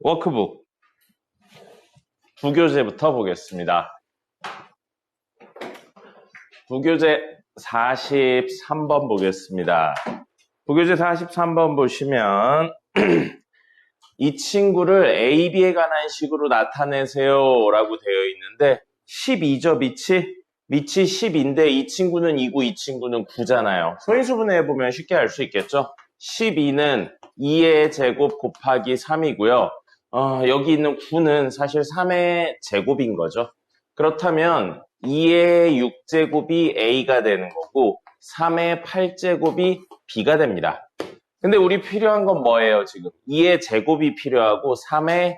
워크북 부교재부터 보겠습니다. 부교재 43번 보겠습니다. 부교재 43번 보시면 이 친구를 A, B에 관한 식으로 나타내세요 라고 되어 있는데 12죠, 밑이 10인데 이 친구는 2고 이 친구는 9잖아요. 소인수분해해보면 쉽게 알 수 있겠죠? 12는 2의 제곱 곱하기 3이고요. 여기 있는 9는 사실 3의 제곱인 거죠. 그렇다면 2의 6제곱이 A가 되는 거고 3의 8제곱이 B가 됩니다. 근데 우리 필요한 건 뭐예요, 지금? 2의 제곱이 필요하고 3의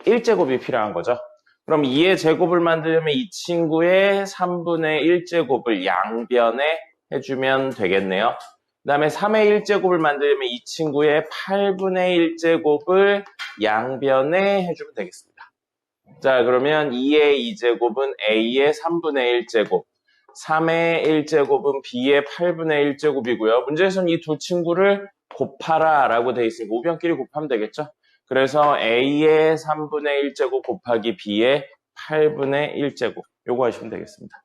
1제곱이 필요한 거죠. 그럼 2의 제곱을 만들려면 이 친구의 3분의 1제곱을 양변에 해주면 되겠네요. 그 다음에 3의 1제곱을 만들려면 이 친구의 8분의 1제곱을 양변에 해주면 되겠습니다. 자, 그러면 2의 2제곱은 A의 3분의 1제곱, 3의 1제곱은 B의 8분의 1제곱이고요. 문제에서는 이 두 친구를 곱하라 라고 되어 있으니까 우변끼리 곱하면 되겠죠? 그래서 A의 3분의 1제곱 곱하기 B의 8분의 1제곱. 요거 하시면 되겠습니다.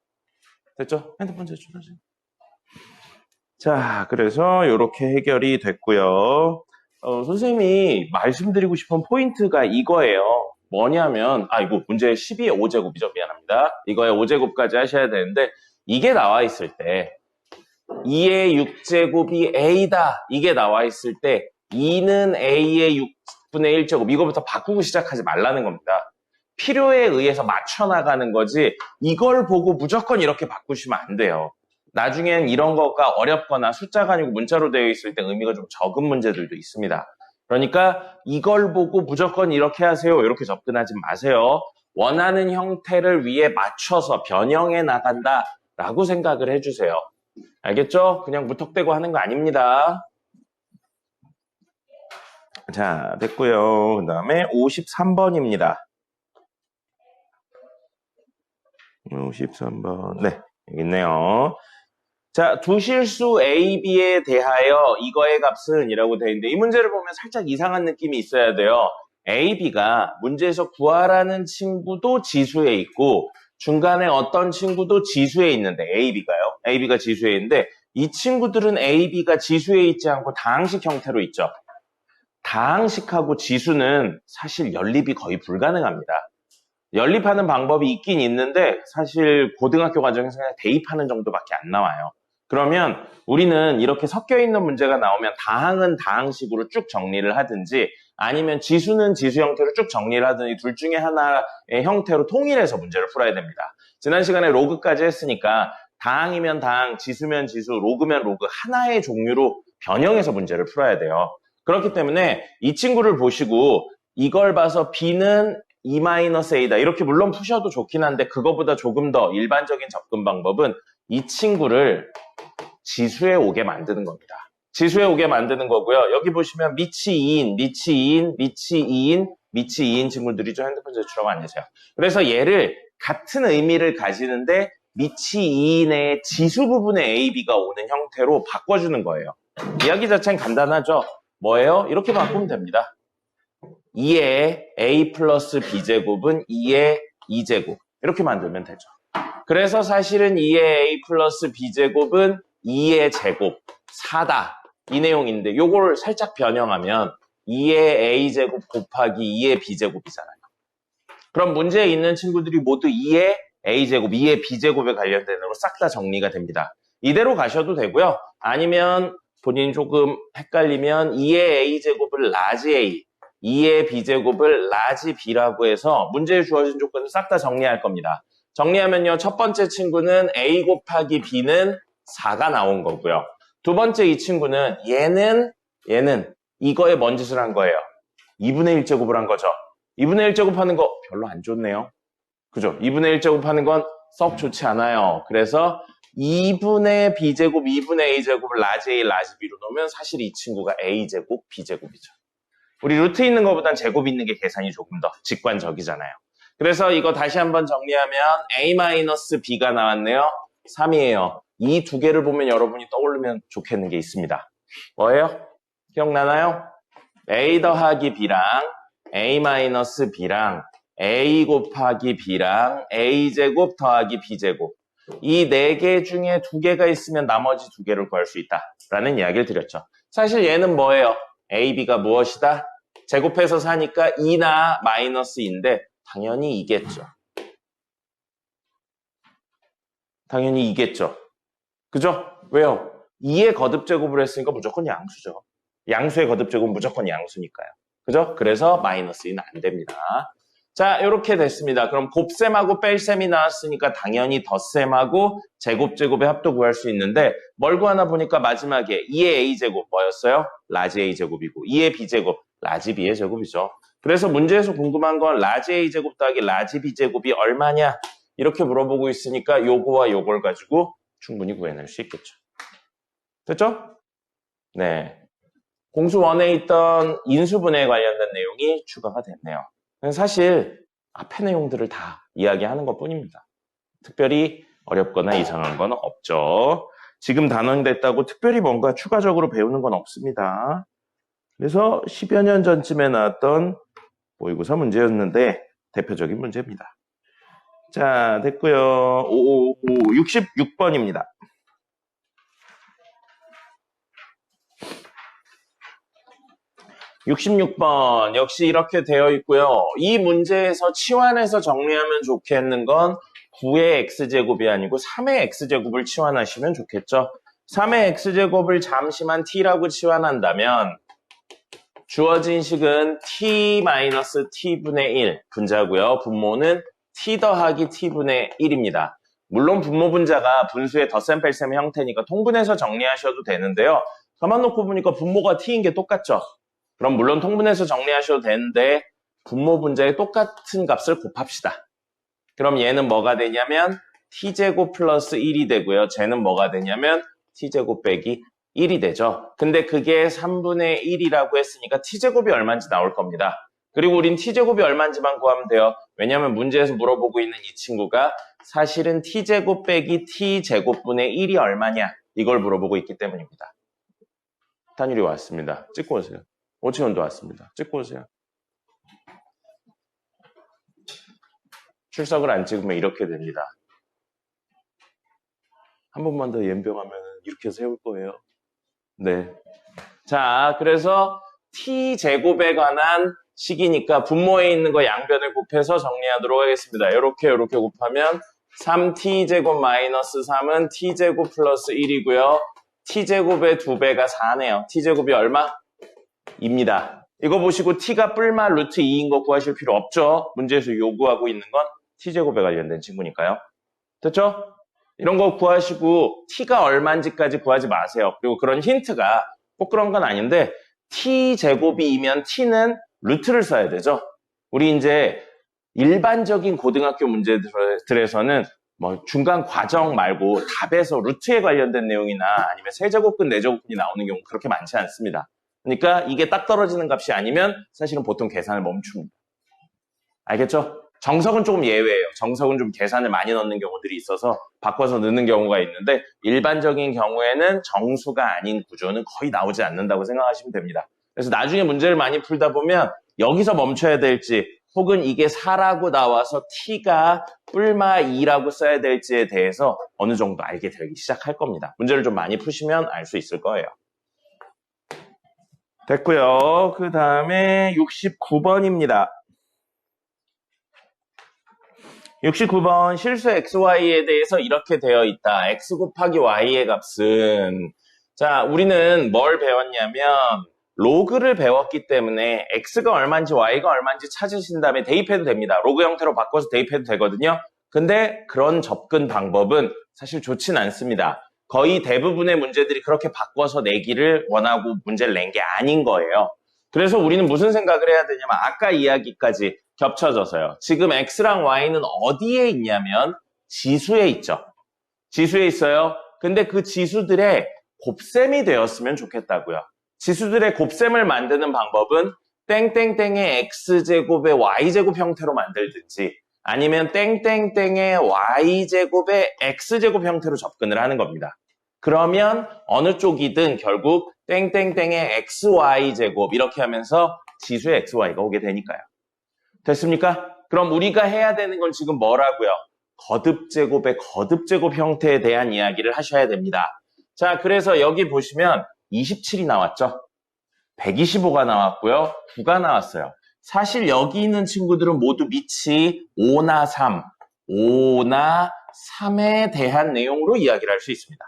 됐죠? 핸드폰 제출하세요. 자, 그래서 이렇게 해결이 됐고요. 선생님이 말씀드리고 싶은 포인트가 이거예요. 뭐냐면, 이거 문제 12의 5제곱이죠. 미안합니다. 이거의 5제곱까지 하셔야 되는데, 이게 나와 있을 때, 2의 6제곱이 A다. 이게 나와 있을 때, 2는 A의 6분의 1제곱. 이거부터 바꾸고 시작하지 말라는 겁니다. 필요에 의해서 맞춰나가는 거지, 이걸 보고 무조건 이렇게 바꾸시면 안 돼요. 나중엔 이런 거가 어렵거나 숫자가 아니고 문자로 되어 있을 때 의미가 좀 적은 문제들도 있습니다. 그러니까 이걸 보고 무조건 이렇게 하세요. 이렇게 접근하지 마세요. 원하는 형태를 위해 맞춰서 변형해 나간다라고 생각을 해주세요. 알겠죠? 그냥 무턱대고 하는 거 아닙니다. 자, 됐고요. 그 다음에 53번입니다. 53번. 네, 여기 있네요. 자, 두 실수 A, B에 대하여 이거의 값은 이라고 되어 있는데 이 문제를 보면 살짝 이상한 느낌이 있어야 돼요. A, B가 문제에서 구하라는 친구도 지수에 있고 중간에 어떤 친구도 지수에 있는데 A, B가요. A, B가 지수에 있는데 이 친구들은 A, B가 지수에 있지 않고 다항식 형태로 있죠. 다항식하고 지수는 사실 연립이 거의 불가능합니다. 연립하는 방법이 있긴 있는데 사실 고등학교 과정에서 그냥 대입하는 정도밖에 안 나와요. 그러면 우리는 이렇게 섞여 있는 문제가 나오면 다항은 다항식으로 쭉 정리를 하든지 아니면 지수는 지수 형태로 쭉 정리를 하든지 둘 중에 하나의 형태로 통일해서 문제를 풀어야 됩니다. 지난 시간에 로그까지 했으니까 다항이면 다항, 지수면 지수, 로그면 로그 하나의 종류로 변형해서 문제를 풀어야 돼요. 그렇기 때문에 이 친구를 보시고 이걸 봐서 B는 E-A다 이렇게 물론 푸셔도 좋긴 한데 그거보다 조금 더 일반적인 접근 방법은 이 친구를 지수에 오게 만드는 겁니다. 지수에 오게 만드는 거고요. 여기 보시면 밑이 2인, 밑이 2인, 밑이 2인, 밑이 2인 친구들이죠. 핸드폰 제출하고 앉으세요. 그래서 얘를 같은 의미를 가지는데 밑이 2인의 지수 부분의 A, B가 오는 형태로 바꿔주는 거예요. 이야기 자체는 간단하죠. 뭐예요? 이렇게 바꾸면 됩니다. 2의 A 플러스 B제곱은 2의 2제곱 이렇게 만들면 되죠. 그래서 사실은 2의 A 플러스 B제곱은 2의 제곱 4다 이 내용인데 요걸 살짝 변형하면 2의 A제곱 곱하기 2의 B제곱이잖아요. 그럼 문제에 있는 친구들이 모두 2의 A제곱, 2의 B제곱에 관련된 으로 싹 다 정리가 됩니다. 이대로 가셔도 되고요. 아니면 본인이 조금 헷갈리면 2의 A제곱을 라지 A 2의 B제곱을 라지 B라고 해서 문제에 주어진 조건을 싹 다 정리할 겁니다. 정리하면요. 첫 번째 친구는 A 곱하기 B는 4가 나온 거고요. 두 번째 이 친구는 얘는 이거에 뭔 짓을 한 거예요? 2분의 1제곱을 한 거죠. 2분의 1제곱 하는 거 별로 안 좋네요. 그죠? 2분의 1제곱 하는 건 썩 좋지 않아요. 그래서 2분의 B제곱, 2분의 A제곱을 라지 A, 라지 B로 놓으면 사실 이 친구가 A제곱, B제곱이죠. 우리 루트 있는 것보단 제곱 있는 게 계산이 조금 더 직관적이잖아요. 그래서 이거 다시 한번 정리하면 A-B가 나왔네요. 3이에요. 이 두 개를 보면 여러분이 떠올리면 좋겠는 게 있습니다. 뭐예요? 기억나나요? A 더하기 B랑 a-b랑 a 곱하기 b랑 a제곱 더하기 b제곱 이 4개 중에 2개가 있으면 나머지 2개를 구할 수 있다라는 이야기를 드렸죠. 사실 얘는 뭐예요? ab가 무엇이다? 제곱해서 사니까 2나 마이너스 2인데 당연히 이겠죠. 당연히 이겠죠. 그죠? 왜요? 2의 거듭제곱을 했으니까 무조건 양수죠. 양수의 거듭제곱은 무조건 양수니까요. 그죠? 그래서 마이너스 2는 안 됩니다. 자, 이렇게 됐습니다. 그럼 곱셈하고 뺄셈이 나왔으니까 당연히 덧셈하고 제곱제곱의 합도 구할 수 있는데 뭘 구하나 보니까 마지막에 2의 a제곱 뭐였어요? 라지 a제곱이고 2의 b제곱 라지 b의 제곱이죠. 그래서 문제에서 궁금한 건 라지 a제곱 더하기 라지 b제곱이 얼마냐? 이렇게 물어보고 있으니까 요거와 요걸 가지고 충분히 구해낼 수 있겠죠. 됐죠? 네. 공수 1에 있던 인수분해에 관련된 내용이 추가가 됐네요. 사실 앞의 내용들을 다 이야기하는 것뿐입니다. 특별히 어렵거나 이상한 건 없죠. 지금 단원됐다고 특별히 뭔가 추가적으로 배우는 건 없습니다. 그래서 10여 년 전쯤에 나왔던 모의고사 문제였는데 대표적인 문제입니다. 자, 됐고요. 66번입니다. 66번 역시 이렇게 되어 있고요. 이 문제에서 치환해서 정리하면 좋겠는 건 9의 x제곱이 아니고 3의 x제곱을 치환하시면 좋겠죠. 3의 x제곱을 잠시만 t라고 치환한다면 주어진 식은 t-t분의 1 분자고요. 분모는 t 더하기 t분의 1입니다. 물론 분모 분자가 분수의 덧셈 뺄셈 형태니까 통분해서 정리하셔도 되는데요. 가만 놓고 보니까 분모가 t인 게 똑같죠. 그럼 물론 통분해서 정리하셔도 되는데 분모 분자의 똑같은 값을 곱합시다. 그럼 얘는 뭐가 되냐면 t제곱 플러스 1이 되고요. 쟤는 뭐가 되냐면 t제곱 빼기 1이 되죠. 근데 그게 3분의 1이라고 했으니까 t제곱이 얼마인지 나올 겁니다. 그리고 우린 t제곱이 얼마인지만 구하면 돼요. 왜냐하면 문제에서 물어보고 있는 이 친구가 사실은 t제곱 빼기 t제곱분의 1이 얼마냐 이걸 물어보고 있기 때문입니다. 단율이 왔습니다. 찍고 오세요. 오치원도 왔습니다. 찍고 오세요. 출석을 안 찍으면 이렇게 됩니다. 한 번만 더 연병하면 이렇게 세울 거예요. 네. 자, 그래서 t제곱에 관한 식이니까 분모에 있는 거 양변을 곱해서 정리하도록 하겠습니다. 이렇게 곱하면 3t제곱 마이너스 3은 t제곱 플러스 1이고요. t제곱의 2배가 4네요. t제곱이 얼마? 입니다. 이거 보시고 t가 뿔마 루트 2인 거 구하실 필요 없죠. 문제에서 요구하고 있는 건 t제곱에 관련된 친구니까요. 됐죠? 이런 거 구하시고 t가 얼마인지까지 구하지 마세요. 그리고 그런 힌트가 꼭 그런 건 아닌데 t제곱이면 t는 루트를 써야 되죠. 우리 이제 일반적인 고등학교 문제들에서는 뭐 중간 과정 말고 답에서 루트에 관련된 내용이나 아니면 세제곱근, 네제곱근이 나오는 경우 그렇게 많지 않습니다. 그러니까 이게 딱 떨어지는 값이 아니면 사실은 보통 계산을 멈춥니다. 알겠죠? 정석은 조금 예외예요. 정석은 좀 계산을 많이 넣는 경우들이 있어서 바꿔서 넣는 경우가 있는데 일반적인 경우에는 정수가 아닌 구조는 거의 나오지 않는다고 생각하시면 됩니다. 그래서 나중에 문제를 많이 풀다 보면 여기서 멈춰야 될지 혹은 이게 4라고 나와서 t가 뿔마 2라고 써야 될지에 대해서 어느 정도 알게 되기 시작할 겁니다. 문제를 좀 많이 푸시면 알 수 있을 거예요. 됐고요. 그 다음에 69번입니다. 69번 실수 xy에 대해서 이렇게 되어 있다. x 곱하기 y의 값은 자 우리는 뭘 배웠냐면 로그를 배웠기 때문에 x가 얼마인지 y가 얼마인지 찾으신 다음에 대입해도 됩니다. 로그 형태로 바꿔서 대입해도 되거든요. 근데 그런 접근 방법은 사실 좋진 않습니다. 거의 대부분의 문제들이 그렇게 바꿔서 내기를 원하고 문제를 낸 게 아닌 거예요. 그래서 우리는 무슨 생각을 해야 되냐면 아까 이야기까지 겹쳐져서요. 지금 x랑 y는 어디에 있냐면 지수에 있죠. 지수에 있어요. 근데 그 지수들의 곱셈이 되었으면 좋겠다고요. 지수들의 곱셈을 만드는 방법은 땡땡땡의 x제곱의 y제곱 형태로 만들든지 아니면 땡땡땡의 y제곱의 x제곱 형태로 접근을 하는 겁니다. 그러면 어느 쪽이든 결국 땡땡땡의 xy제곱 이렇게 하면서 지수의 xy가 오게 되니까요. 됐습니까? 그럼 우리가 해야 되는 건 지금 뭐라고요? 거듭제곱의 거듭제곱 형태에 대한 이야기를 하셔야 됩니다. 자, 그래서 여기 보시면 27이 나왔죠? 125가 나왔고요. 9가 나왔어요. 사실 여기 있는 친구들은 모두 밑이 5나 3, 5나 3에 대한 내용으로 이야기를 할 수 있습니다.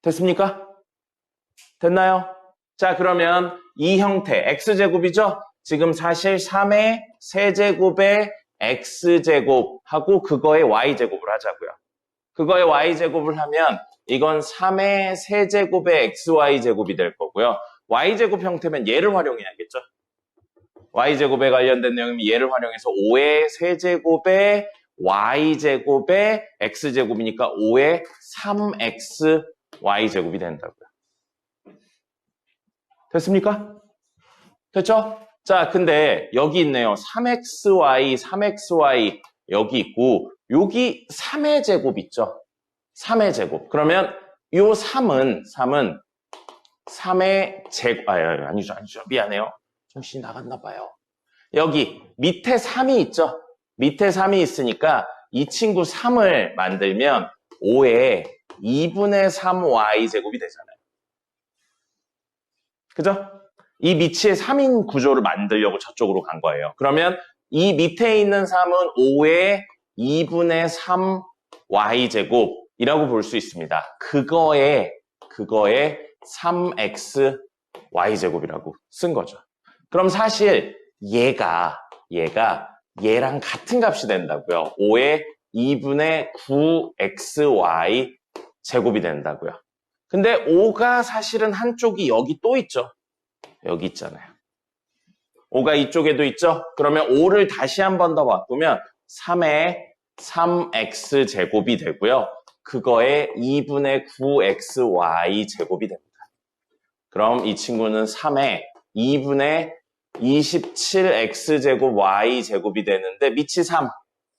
됐습니까? 됐나요? 자, 그러면 이 형태 x제곱이죠? 지금 사실 3의 세제곱의 x제곱하고 그거의 y제곱을 하자고요. 그거의 y제곱을 하면 이건 3의 세제곱의 xy제곱이 될 거고요. y제곱 형태면 얘를 활용해야겠죠. y제곱에 관련된 내용이면 얘를 활용해서 5의 세제곱의 y제곱의 x제곱이니까 5의 3xy제곱이 된다고요. 됐습니까? 됐죠? 자, 근데 여기 있네요. 3xy, 3xy 여기 있고 여기 3의 제곱 있죠? 3의 제곱. 그러면 요 3은 3의 제곱, 아니죠. 미안해요. 정신이 나갔나 봐요. 여기 밑에 3이 있죠? 밑에 3이 있으니까 이 친구 3을 만들면 5의 2분의 3y 제곱이 되잖아요. 그죠? 이 밑에 3인 구조를 만들려고 저쪽으로 간 거예요. 그러면 이 밑에 있는 3은 5의 2분의 3y제곱이라고 볼 수 있습니다. 그거에 3xy제곱이라고 쓴 거죠. 그럼 사실 얘가 얘랑 같은 값이 된다고요. 5의 2분의 9xy 제곱이 된다고요. 근데 5가 사실은 한쪽이 여기 또 있죠. 여기 있잖아요. 5가 이쪽에도 있죠. 그러면 5를 다시 한 번 더 바꾸면 3의 3x제곱이 되고요. 그거에 2분의 9xy 제곱이 됩니다. 그럼 이 친구는 3의 2분의 27x제곱 y제곱이 되는데 밑이 3.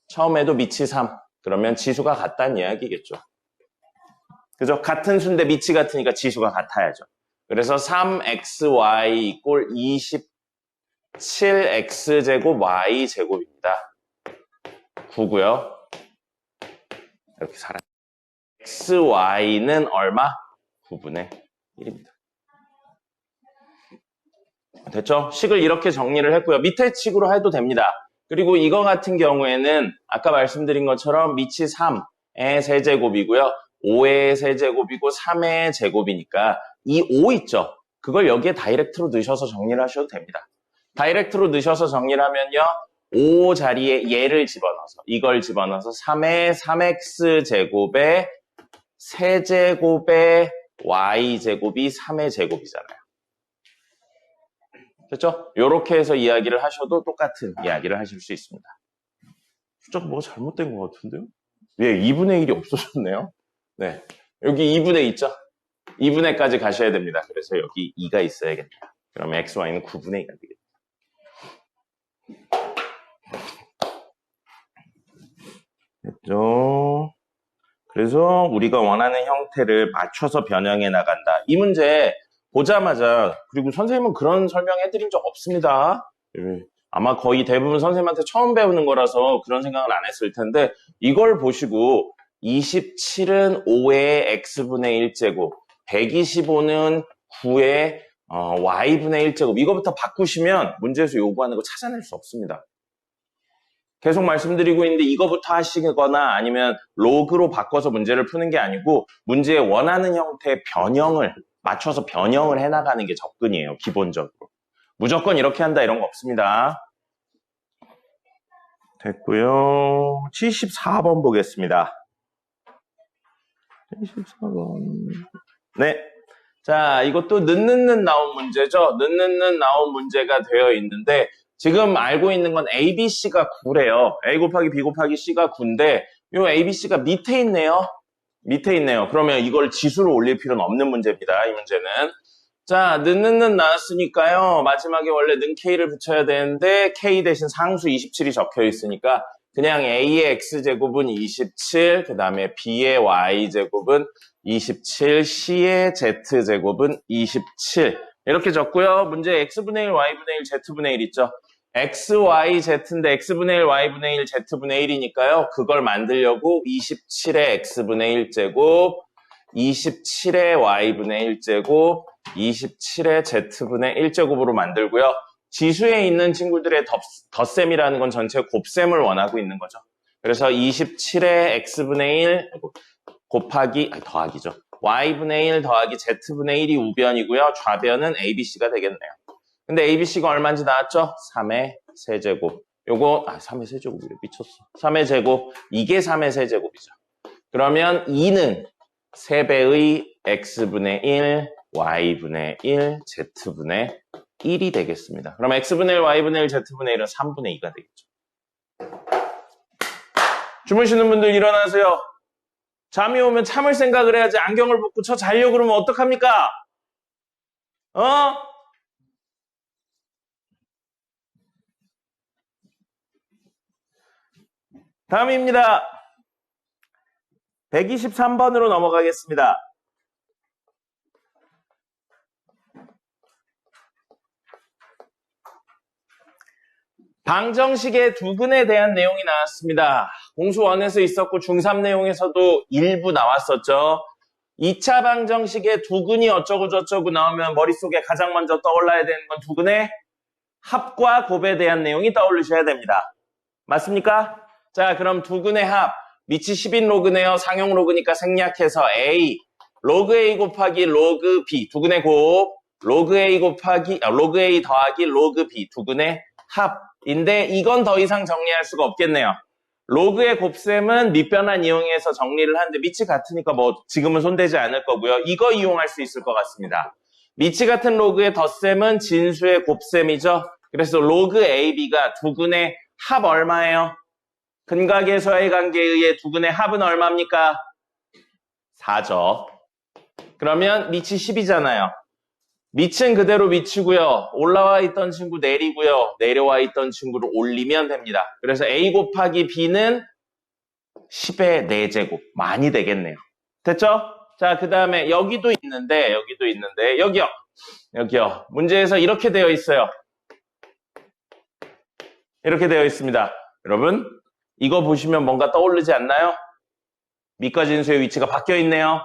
처음에도 밑이 3. 그러면 지수가 같다는 이야기겠죠. 그죠? 같은 수인데 밑이 같으니까 지수가 같아야죠. 그래서 3xy = 27x제곱 y제곱입니다. 9고요. 이렇게 살아요. xy는 얼마? 9분의 1입니다. 됐죠? 식을 이렇게 정리를 했고요. 밑에 식으로 해도 됩니다. 그리고 이거 같은 경우에는 아까 말씀드린 것처럼 밑이 3의 세제곱이고요. 5의 세제곱이고 3의 제곱이니까 이 5 있죠? 그걸 여기에 다이렉트로 넣으셔서 정리를 하셔도 됩니다. 다이렉트로 넣으셔서 정리를 하면요. 5 자리에 얘를 집어넣어서 이걸 집어넣어서 3의 3x제곱의 세제곱의 y제곱이 3의 제곱이잖아요. 됐죠? 이렇게 해서 이야기를 하셔도 똑같은 이야기를 하실 수 있습니다. 숫자가 뭐가 잘못된 것 같은데요? 예, 2분의 1이 없어졌네요. 네, 여기 2분의 2 있죠? 2분의까지 가셔야 됩니다. 그래서 여기 2가 있어야겠다. 그러면 xy는 9분의 2가 되겠다. 됐죠? 그래서 우리가 원하는 형태를 맞춰서 변형해 나간다. 이 문제 보자마자, 그리고 선생님은 그런 설명해드린 적 없습니다. 아마 거의 대부분 선생님한테 처음 배우는 거라서 그런 생각을 안 했을 텐데 이걸 보시고 27은 5의 x분의 1제곱, 125는 9의 y분의 1제곱 이거부터 바꾸시면 문제에서 요구하는 거 찾아낼 수 없습니다. 계속 말씀드리고 있는데 이거부터 하시거나 아니면 로그로 바꿔서 문제를 푸는 게 아니고 문제에 원하는 형태의 변형을 맞춰서 변형을 해나가는 게 접근이에요. 기본적으로. 무조건 이렇게 한다 이런 거 없습니다. 됐고요. 74번 보겠습니다. 74번. 네. 자, 이것도 는는는 나온 문제죠. 는는는 나온 문제가 되어 있는데 지금 알고 있는 건 A, B, C가 9래요. A 곱하기 B 곱하기 C가 9인데 요 A, B, C가 밑에 있네요. 밑에 있네요. 그러면 이걸 지수로 올릴 필요는 없는 문제입니다. 이 문제는. 자, 는는는 나왔으니까요. 마지막에 원래 는 K를 붙여야 되는데 K 대신 상수 27이 적혀 있으니까 그냥 A의 X제곱은 27, 그 다음에 B의 Y제곱은 27, C의 Z제곱은 27 이렇게 적고요. 문제 x분의 1, y분의 1, z분의 1 있죠. x, y, z인데 x분의 1, y분의 1, z분의 1이니까요. 그걸 만들려고 27의 x분의 1제곱, 27의 y분의 1제곱, 27의 z분의 1제곱으로 만들고요. 지수에 있는 친구들의 덧셈이라는 건 전체 곱셈을 원하고 있는 거죠. 그래서 27의 x분의 1 곱하기, 더하기죠. y분의 1 더하기 z분의 1이 우변이고요. 좌변은 abc가 되겠네요. 근데 abc가 얼마인지 나왔죠? 3의 세제곱. 요거 3의 세제곱이래. 미쳤어. 3의 제곱. 이게 3의 세제곱이죠. 그러면 2는 3배의 x분의 1, y분의 1, z분의 1이 되겠습니다. 그럼 x분의 1, y분의 1, z분의 1은 3분의 2가 되겠죠. 주무시는 분들 일어나세요. 잠이 오면 참을 생각을 해야지. 안경을 벗고 저 자려고 그러면 어떡합니까? 다음입니다. 123번으로 넘어가겠습니다. 방정식의 두근에 대한 내용이 나왔습니다. 공수1에서 있었고 중3 내용에서도 일부 나왔었죠. 2차 방정식의 두근이 어쩌고 저쩌고 나오면 머릿속에 가장 먼저 떠올라야 되는 건 두근의 합과 곱에 대한 내용이 떠올리셔야 됩니다. 맞습니까? 자, 그럼 두근의 합, 밑이 10인 로그네요. 상용 로그니까 생략해서 A, 로그 A 곱하기 로그 B, 두근의 곱, 로그 A 더하기 로그 B, 두근의 합인데 이건 더 이상 정리할 수가 없겠네요. 로그의 곱셈은 밑변환 이용해서 정리를 하는데 밑이 같으니까 뭐 지금은 손대지 않을 거고요. 이거 이용할 수 있을 것 같습니다. 밑이 같은 로그의 덧셈은 진수의 곱셈이죠. 그래서 로그 AB가 두근의 합 얼마예요? 근각에서의 관계에 의해 두근의 합은 얼마입니까? 4죠. 그러면 밑이 10이잖아요. 밑은 그대로 밑이고요. 올라와 있던 친구 내리고요. 내려와 있던 친구를 올리면 됩니다. 그래서 A 곱하기 B는 10의 4제곱. 많이 되겠네요. 됐죠? 자, 그 다음에 여기도 있는데 여기요. 문제에서 이렇게 되어 있어요. 이렇게 되어 있습니다. 여러분, 이거 보시면 뭔가 떠오르지 않나요? 밑과 진수의 위치가 바뀌어 있네요.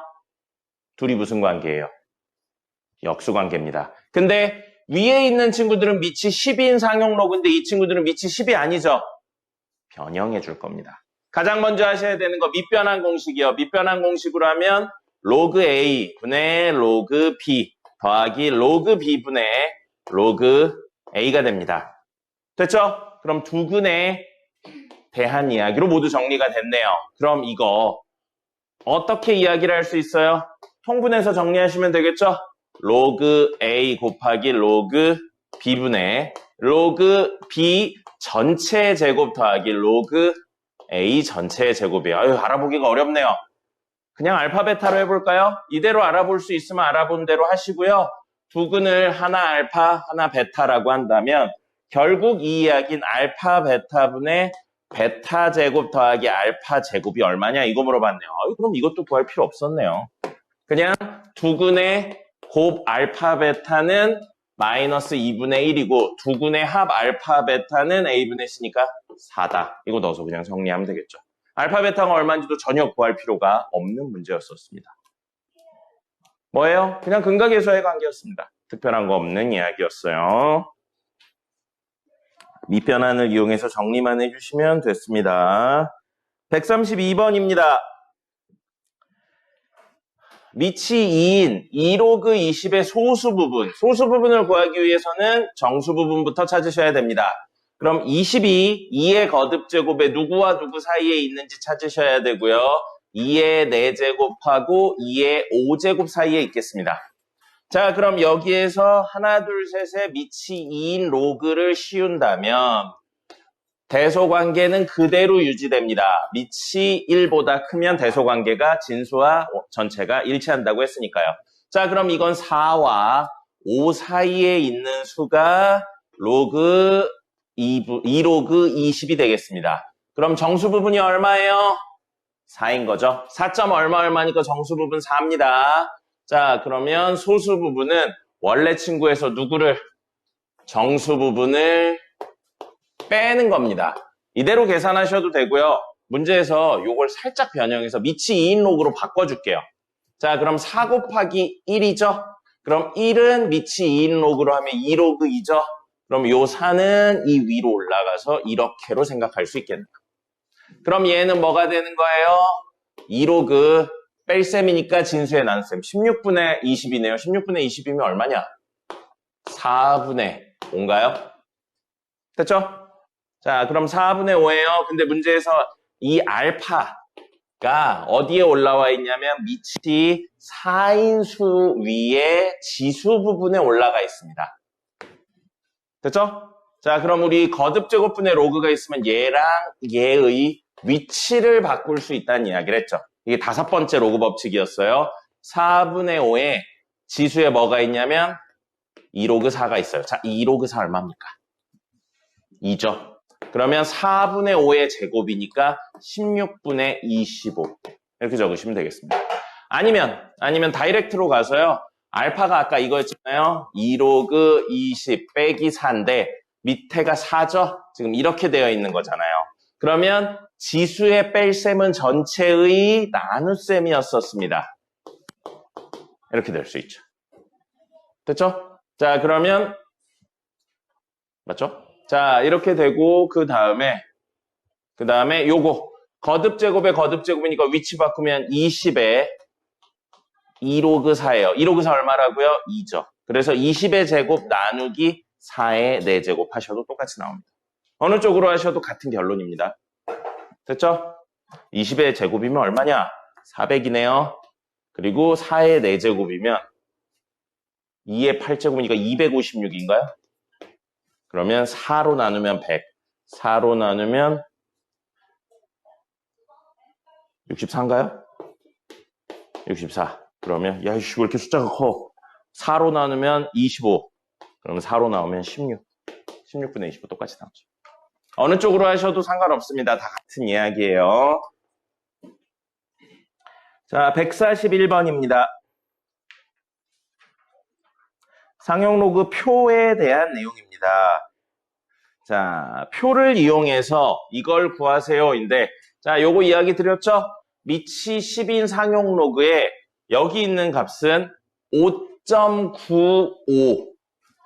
둘이 무슨 관계예요? 역수관계입니다. 근데 위에 있는 친구들은 밑이 10인 상용 로그인데 이 친구들은 밑이 10이 아니죠? 변형해 줄 겁니다. 가장 먼저 하셔야 되는 거 밑변환 공식이요. 밑변환 공식으로 하면 로그 A 분의 로그 B 더하기 로그 B 분의 로그 A가 됩니다. 됐죠? 그럼 두근에 대한 이야기로 모두 정리가 됐네요. 그럼 이거 어떻게 이야기를 할 수 있어요? 통분해서 정리하시면 되겠죠? 로그 A 곱하기 로그 B분의 로그 B 전체 제곱 더하기 로그 A 전체 제곱이에요. 알아보기가 어렵네요. 그냥 알파 베타로 해볼까요? 이대로 알아볼 수 있으면 알아본 대로 하시고요. 두근을 하나 알파 하나 베타라고 한다면 결국 이 이야기는 알파 베타분의 베타 제곱 더하기 알파 제곱이 얼마냐 이거 물어봤네요. 그럼 이것도 구할 필요 없었네요. 그냥 두근의 곱 알파 베타는 마이너스 2분의 1이고 두근의 합 알파 베타는 A분의 C니까 4다. 이거 넣어서 그냥 정리하면 되겠죠. 알파 베타가 얼마인지도 전혀 구할 필요가 없는 문제였었습니다. 뭐예요? 그냥 근각에서의 관계였습니다. 특별한 거 없는 이야기였어요. 밑변환을 이용해서 정리만 해주시면 됐습니다. 132번입니다. 밑이 2인 2로그 20의 소수 부분을 구하기 위해서는 정수 부분부터 찾으셔야 됩니다. 그럼 20이 2의 거듭제곱에 누구와 누구 사이에 있는지 찾으셔야 되고요. 2의 4제곱하고 2의 5제곱 사이에 있겠습니다. 자, 그럼 여기에서 하나, 둘, 셋의 밑이 2인 로그를 씌운다면 대소관계는 그대로 유지됩니다. 밑이 1보다 크면 대소관계가 진수와 전체가 일치한다고 했으니까요. 자, 그럼 이건 4와 5 사이에 있는 수가 로그 2로그 20이 되겠습니다. 그럼 정수 부분이 얼마예요? 4인 거죠. 4점 얼마니까 정수 부분 4입니다. 자, 그러면 소수 부분은 원래 친구에서 누구를? 정수 부분을 빼는 겁니다. 이대로 계산하셔도 되고요. 문제에서 이걸 살짝 변형해서 미치 2인 로그로 바꿔줄게요. 자, 그럼 4 곱하기 1이죠? 그럼 1은 미치 2인 로그로 하면 2 로그 2죠? 그럼 요 4는 이 위로 올라가서 이렇게로 생각할 수 있겠네요. 그럼 얘는 뭐가 되는 거예요? 2 로그 뺄셈이니까 진수의 나눗셈 16분의 20이네요. 16분의 20이면 얼마냐? 4분의 5인가요? 됐죠? 자, 그럼 4분의 5예요. 근데 문제에서 이 알파가 어디에 올라와 있냐면 미치 4인수 위에 지수 부분에 올라가 있습니다. 됐죠? 자, 그럼 우리 거듭제곱분의 로그가 있으면 얘랑 얘의 위치를 바꿀 수 있다는 이야기를 했죠. 이게 5번째 로그 법칙이었어요. 4분의 5에 지수에 뭐가 있냐면 2로그 4가 있어요. 자, 2로그 4 얼마입니까? 2죠. 그러면 4분의 5의 제곱이니까 16분의 25 이렇게 적으시면 되겠습니다. 아니면 다이렉트로 가서요. 알파가 아까 이거였잖아요. 2로그 20 빼기 4인데 밑에가 4죠? 지금 이렇게 되어 있는 거잖아요. 그러면 지수의 뺄셈은 전체의 나눗셈이었었습니다. 이렇게 될 수 있죠. 됐죠? 자, 그러면 맞죠? 자, 이렇게 되고 그 다음에 요거 거듭제곱의 거듭제곱이니까 위치 바꾸면 20에 2로그 4예요. 2로그 4 얼마라고요? 2죠. 그래서 20의 제곱 나누기 4의 4제곱 하셔도 똑같이 나옵니다. 어느 쪽으로 하셔도 같은 결론입니다. 됐죠? 20의 제곱이면 얼마냐? 400이네요. 그리고 4의 4제곱이면 2의 8제곱이니까 256인가요? 그러면 4로 나누면 100, 4로 나누면 64인가요? 64. 그러면 야, 이씨, 왜 이렇게 숫자가 커? 4로 나누면 25. 그러면 4로 나오면 16. 16분의 25 똑같이 나오죠. 어느 쪽으로 하셔도 상관없습니다. 다 같은 이야기예요. 자, 141번입니다. 상용 로그 표에 대한 내용입니다. 자, 표를 이용해서 이걸 구하세요인데, 자, 요거 이야기 드렸죠? 미치 10인 상용 로그에 여기 있는 값은 5.95.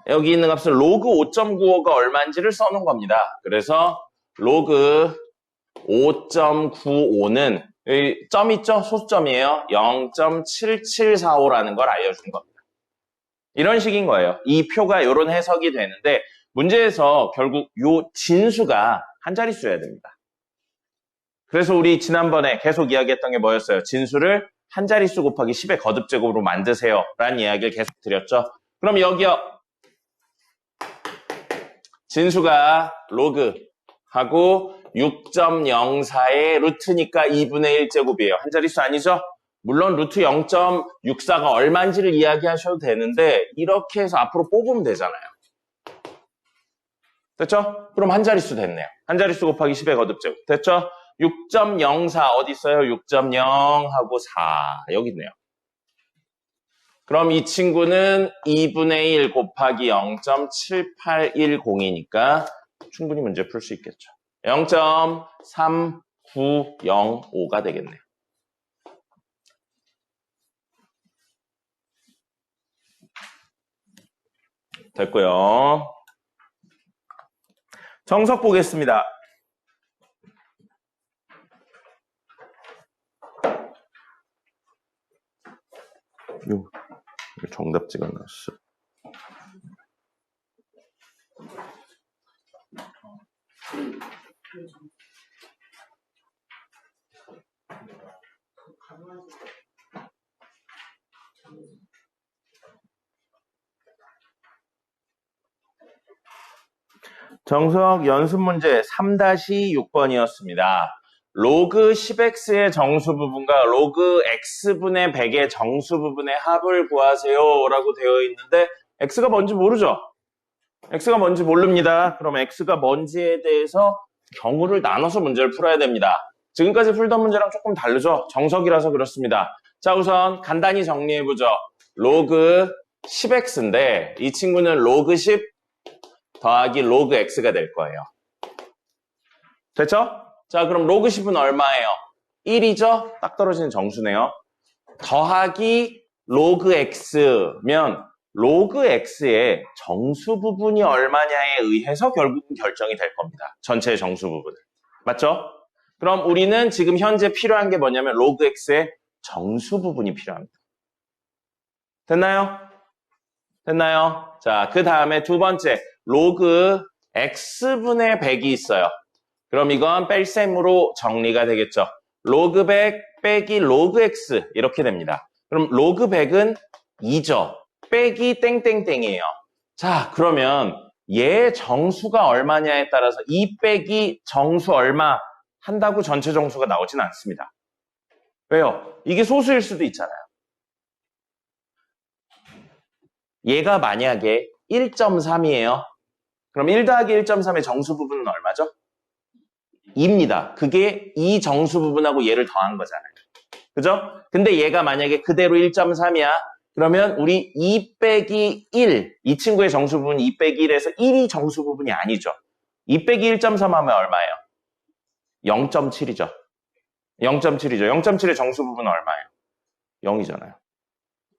여기 있는 값은 로그 5.95가 얼마인지를 써놓은 겁니다. 그래서 로그 5.95는 여기 점 있죠? 소수점이에요. 0.7745라는 걸 알려준 겁니다. 이런 식인 거예요. 이 표가 이런 해석이 되는데 문제에서 결국 요 진수가 한 자릿수여야 됩니다. 그래서 우리 지난번에 계속 이야기했던 게 뭐였어요? 진수를 한 자릿수 곱하기 10의 거듭제곱으로 만드세요 라는 이야기를 계속 드렸죠. 그럼 여기요. 진수가 로그하고 6.04의 루트니까 2분의 1제곱이에요. 한 자릿수 아니죠? 물론 루트 0.64가 얼마인지를 이야기하셔도 되는데 이렇게 해서 앞으로 뽑으면 되잖아요. 됐죠? 그럼 한 자릿수 됐네요. 한 자릿수 곱하기 10의 거듭제곱. 됐죠? 6.04 어디 있어요? 6.0 하고 4 여기 있네요. 그럼 이 친구는 2분의 1 곱하기 0.7810이니까 충분히 문제 풀 수 있겠죠. 0.3905가 되겠네요. 됐고요. 정석 보겠습니다. 정답지가 나왔어. 정석 연습 문제 3-6번이었습니다. 로그 10x의 정수 부분과 로그 x분의 100의 정수 부분의 합을 구하세요 라고 되어 있는데 x가 뭔지 모르죠? x가 뭔지 모릅니다. 그럼 x가 뭔지에 대해서 경우를 나눠서 문제를 풀어야 됩니다. 지금까지 풀던 문제랑 조금 다르죠? 정석이라서 그렇습니다. 자, 우선 간단히 정리해보죠. 로그 10x인데 이 친구는 로그 10 더하기 로그 x가 될 거예요. 됐죠? 자, 그럼 로그 10은 얼마예요? 1이죠? 딱 떨어지는 정수네요. 더하기 로그 x면 로그 x의 정수 부분이 얼마냐에 의해서 결국은 결정이 될 겁니다. 전체의 정수 부분은. 맞죠? 그럼 우리는 지금 현재 필요한 게 뭐냐면 로그 x의 정수 부분이 필요합니다. 됐나요? 됐나요? 자, 그 다음에 두 번째 로그 x분의 100이 있어요. 그럼 이건 뺄셈으로 정리가 되겠죠. 로그 100 빼기 로그 x 이렇게 됩니다. 그럼 로그 100은 2죠. 빼기 땡땡땡이에요. 자, 그러면 얘 정수가 얼마냐에 따라서 2 빼기 정수 얼마 한다고 전체 정수가 나오진 않습니다. 왜요? 이게 소수일 수도 있잖아요. 얘가 만약에 1.3이에요. 그럼 1 더하기 1.3의 정수 부분은 얼마죠? 2입니다. 그게 이 정수 부분하고 얘를 더한 거잖아요. 그죠? 근데 얘가 만약에 그대로 1.3이야. 그러면 우리 2 빼기 1, 이 친구의 정수 부분이 2 빼기 1에서 1이 정수 부분이 아니죠. 2 빼기 1.3 하면 얼마예요? 0.7이죠. 0.7이죠. 0.7의 정수 부분은 얼마예요? 0이잖아요.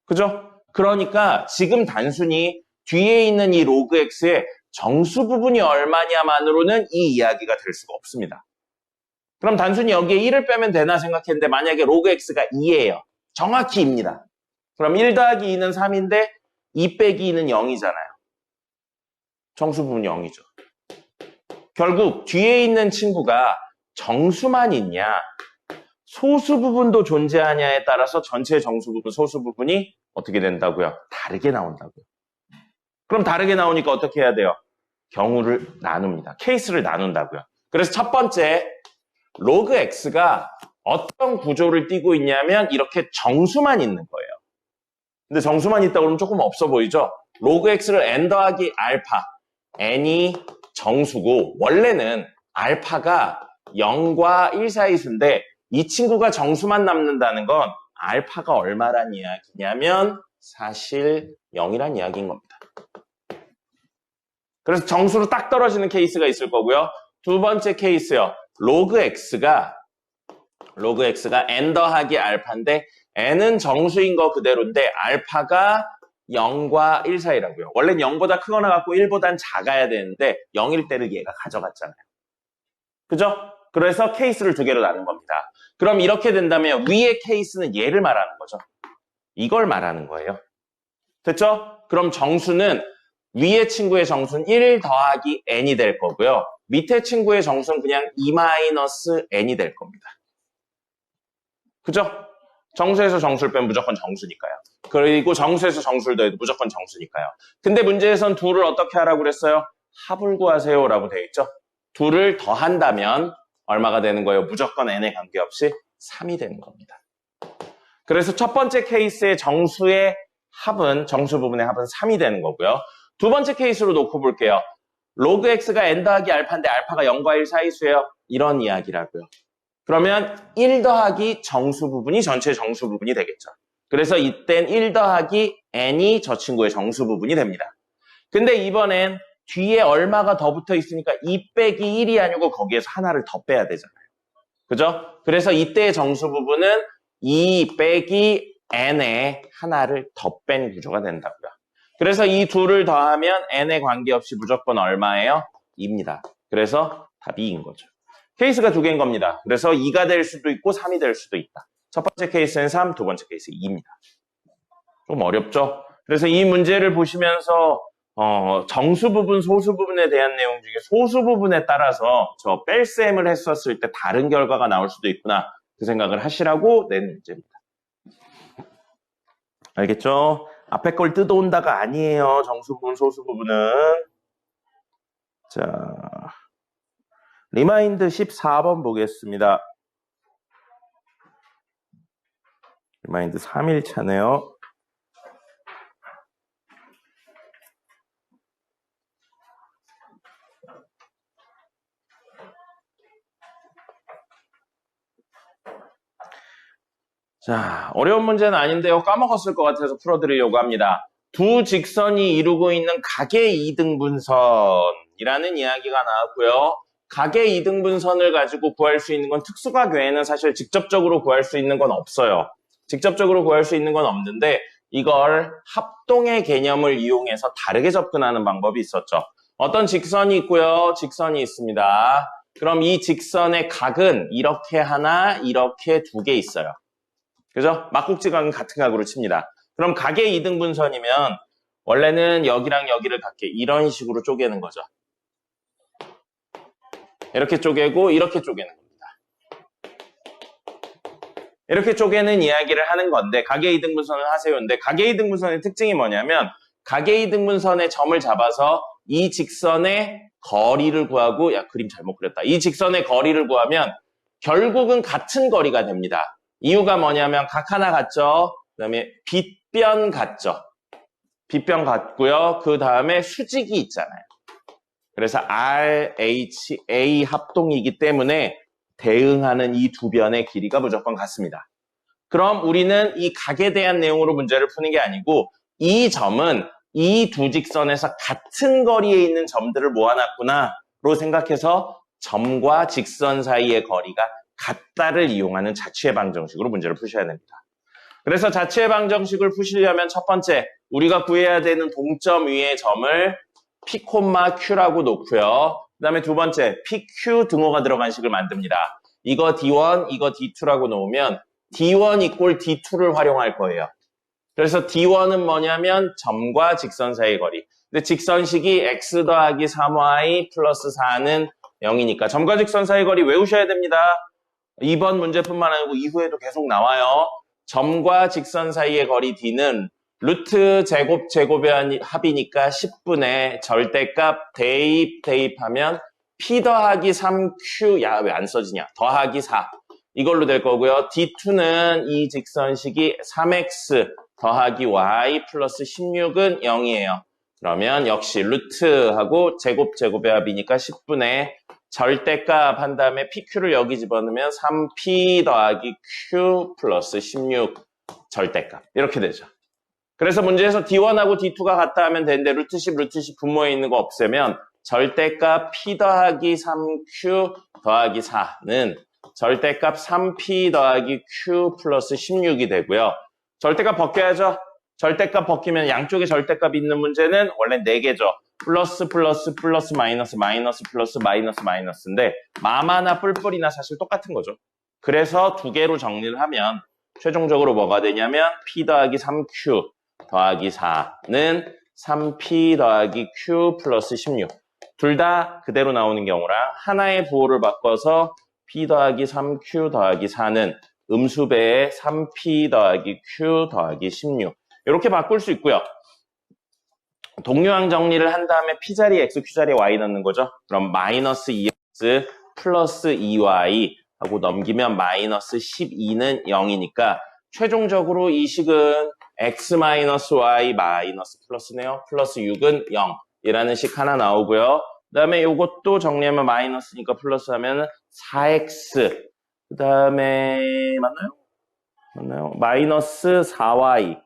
그죠? 그러니까 지금 단순히 뒤에 있는 이 로그 x의 정수 부분이 얼마냐만으로는 이 이야기가 될 수가 없습니다. 그럼 단순히 여기에 1을 빼면 되나 생각했는데 만약에 로그 x가 2예요. 정확히 2입니다. 그럼 1 더하기 2는 3인데 2 빼기 2는 0이잖아요. 정수 부분이 0이죠. 결국 뒤에 있는 친구가 정수만 있냐 소수 부분도 존재하냐에 따라서 전체 정수 부분, 소수 부분이 어떻게 된다고요? 다르게 나온다고요. 그럼 다르게 나오니까 어떻게 해야 돼요? 경우를 나눕니다. 케이스를 나눈다고요. 그래서 첫 번째, 로그 x가 어떤 구조를 띠고 있냐면 이렇게 정수만 있는 거예요. 근데 정수만 있다 그러면 조금 없어 보이죠? 로그 x를 n 더하기 알파, n이 정수고 원래는 알파가 0과 1 사이수인데 이 친구가 정수만 남는다는 건 알파가 얼마란 이야기냐면 사실 0이란 이야기인 겁니다. 그래서 정수로 딱 떨어지는 케이스가 있을 거고요. 두 번째 케이스요. 로그 x가 n 더하기 알파인데 n은 정수인 거 그대로인데 알파가 0과 1 사이라고요. 원래는 0보다 크거나 같고 1보단 작아야 되는데 0일 때를 얘가 가져갔잖아요. 그죠? 그래서 케이스를 두 개로 나눈 겁니다. 그럼 이렇게 된다면 위의 케이스는 얘를 말하는 거죠. 이걸 말하는 거예요. 됐죠? 그럼 정수는 위의 친구의 정수는 1 더하기 n이 될 거고요. 밑에 친구의 정수는 그냥 2-n이 될 겁니다. 그죠? 정수에서 정수를 빼면 무조건 정수니까요. 그리고 정수에서 정수를 더해도 무조건 정수니까요. 근데 문제에선 둘을 어떻게 하라고 그랬어요? 합을 구하세요 라고 되어 있죠. 둘을 더한다면 얼마가 되는 거예요? 무조건 n에 관계없이 3이 되는 겁니다. 그래서 첫 번째 케이스의 정수의 합은, 정수 부분의 합은 3이 되는 거고요. 두 번째 케이스로 놓고 볼게요. 로그 x가 n 더하기 알파인데 알파가 0과 1 사이수예요. 이런 이야기라고요. 그러면 1 더하기 정수 부분이 전체 정수 부분이 되겠죠. 그래서 이땐 1 더하기 n이 저 친구의 정수 부분이 됩니다. 근데 이번엔 뒤에 얼마가 더 붙어 있으니까 2 빼기 1이 아니고 거기에서 하나를 더 빼야 되잖아요. 그죠? 그래서 이때의 정수 부분은 2 빼기 n에 하나를 더 뺀 구조가 된다고요. 그래서 이 둘을 더하면 n에 관계없이 무조건 얼마예요? 2입니다. 그래서 답이 2인 거죠. 케이스가 두 개인 겁니다. 그래서 2가 될 수도 있고 3이 될 수도 있다. 첫 번째 케이스는 3, 두 번째 케이스 2입니다. 좀 어렵죠? 그래서 이 문제를 보시면서 정수 부분, 소수 부분에 대한 내용 중에 소수 부분에 따라서 저 뺄셈을 했었을 때 다른 결과가 나올 수도 있구나 그 생각을 하시라고 낸 문제입니다. 알겠죠? 앞에 걸 뜯어온다가 아니에요. 정수 부분, 소수 부분은. 자, 리마인드 14번 보겠습니다. 리마인드 3일차네요. 자, 어려운 문제는 아닌데요. 까먹었을 것 같아서 풀어드리려고 합니다. 두 직선이 이루고 있는 각의 이등분선이라는 이야기가 나왔고요. 각의 이등분선을 가지고 구할 수 있는 건 특수각 외에는 사실 직접적으로 구할 수 있는 건 없어요. 직접적으로 구할 수 있는 건 없는데 이걸 합동의 개념을 이용해서 다르게 접근하는 방법이 있었죠. 어떤 직선이 있고요. 직선이 있습니다. 그럼 이 직선의 각은 이렇게 하나, 이렇게 두 개 있어요. 그죠? 막국지각은 같은 각으로 칩니다. 그럼 각의 이등분선이면 원래는 여기랑 여기를 같게 이런 식으로 쪼개는 거죠. 이렇게 쪼개고 이렇게 쪼개는 겁니다. 이렇게 쪼개는 이야기를 하는 건데 각의 이등분선을 하세요. 근데 각의 이등분선의 특징이 뭐냐면 각의 이등분선의 점을 잡아서 이 직선의 거리를 구하고 그림 잘못 그렸다. 이 직선의 거리를 구하면 결국은 같은 거리가 됩니다. 이유가 뭐냐면 각 하나 같죠? 그 다음에 빗변 같죠? 빗변 같고요. 그 다음에 수직이 있잖아요. 그래서 R, H, A 합동이기 때문에 대응하는 이 두 변의 길이가 무조건 같습니다. 그럼 우리는 이 각에 대한 내용으로 문제를 푸는 게 아니고 이 점은 이 두 직선에서 같은 거리에 있는 점들을 모아놨구나로 생각해서 점과 직선 사이의 거리가 같다를 이용하는 자취의 방정식으로 문제를 푸셔야 됩니다. 그래서 자취의 방정식을 푸시려면 첫 번째, 우리가 구해야 되는 동점 위의 점을 P, Q라고 놓고요. 그 다음에 두 번째, PQ 등호가 들어간 식을 만듭니다. 이거 D1, 이거 D2라고 놓으면 D1 이꼴 D2를 활용할 거예요. 그래서 D1은 뭐냐면 점과 직선 사이의 거리. 근데 직선식이 X 더하기 3Y 플러스 4는 0이니까 점과 직선 사이의 거리 외우셔야 됩니다. 이번 문제뿐만 아니고 이후에도 계속 나와요. 점과 직선 사이의 거리 D는 루트 제곱의 합이니까 10분의 절대값 대입하면 P 더하기 3Q, 왜 안 써지냐? 더하기 4. 이걸로 될 거고요. D2는 이 직선식이 3X 더하기 Y 플러스 16은 0이에요. 그러면 역시 루트하고 제곱의 합이니까 10분의 절대값 한 다음에 PQ를 여기 집어넣으면 3P 더하기 Q 플러스 16 절대값. 이렇게 되죠. 그래서 문제에서 D1하고 D2가 같다 하면 되는데 루트 10 분모에 있는 거 없애면 절대값 P 더하기 3Q 더하기 4는 절대값 3P 더하기 Q 플러스 16이 되고요. 절대값 벗겨야죠. 절대값 벗기면 양쪽에 절대값이 있는 문제는 원래 4개죠. 플러스 마이너스 플러스 마이너스인데 마마나 뿔뿔이나 사실 똑같은 거죠. 그래서 두 개로 정리를 하면 최종적으로 뭐가 되냐면 P 더하기 3Q 더하기 4는 3P 더하기 Q 플러스 16. 둘 다 그대로 나오는 경우랑 하나의 부호를 바꿔서 P 더하기 3Q 더하기 4는 음수배의 3P 더하기 Q 더하기 16. 이렇게 바꿀 수 있고요. 동류항 정리를 한 다음에 P자리에 X, Q자리에 Y 넣는 거죠. 그럼 마이너스 2X 플러스 2Y 하고 넘기면 마이너스 12는 0이니까 최종적으로 이 식은 X 마이너스 Y 마이너스 플러스네요. 플러스 6은 0 이라는 식 하나 나오고요. 그 다음에 이것도 정리하면 마이너스니까 플러스 하면 4X 그 다음에 맞나요? 마이너스 4Y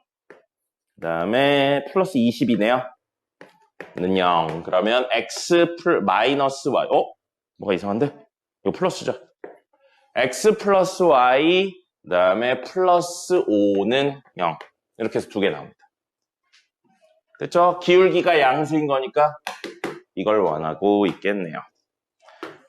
그 다음에 플러스 20이네요. 는 0. 그러면 X 마이너스 Y. 뭐가 이상한데? 이거 플러스죠. X 플러스 Y, 그 다음에 플러스 5는 0. 이렇게 해서 두 개 나옵니다. 됐죠? 기울기가 양수인 거니까 이걸 원하고 있겠네요.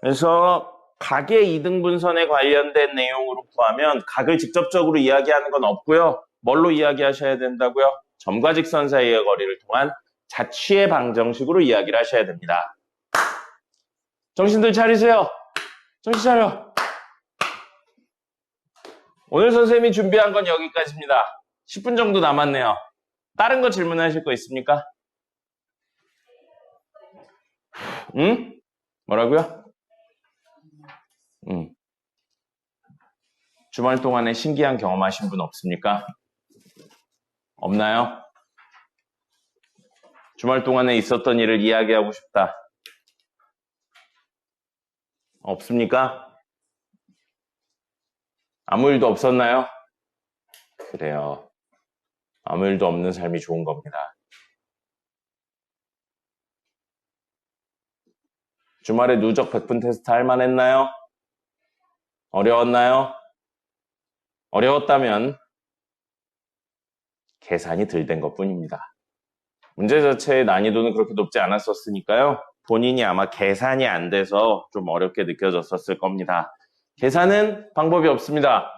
그래서 각의 이등분선에 관련된 내용으로 구하면 각을 직접적으로 이야기하는 건 없고요. 뭘로 이야기하셔야 된다고요? 점과 직선 사이의 거리를 통한 자취의 방정식으로 이야기를 하셔야 됩니다. 정신들 차리세요. 정신 차려. 오늘 선생님이 준비한 건 여기까지입니다. 10분 정도 남았네요. 다른 거 질문하실 거 있습니까? 응? 뭐라고요? 주말 동안에 신기한 경험하신 분 없습니까? 없나요? 주말 동안에 있었던 일을 이야기하고 싶다. 없습니까? 아무 일도 없었나요? 그래요. 아무 일도 없는 삶이 좋은 겁니다. 주말에 누적 100분 테스트 할 만했나요? 어려웠나요? 어려웠다면 계산이 덜 된 것뿐입니다. 문제 자체의 난이도는 그렇게 높지 않았었으니까요. 본인이 아마 계산이 안 돼서 좀 어렵게 느껴졌었을 겁니다. 계산은 방법이 없습니다.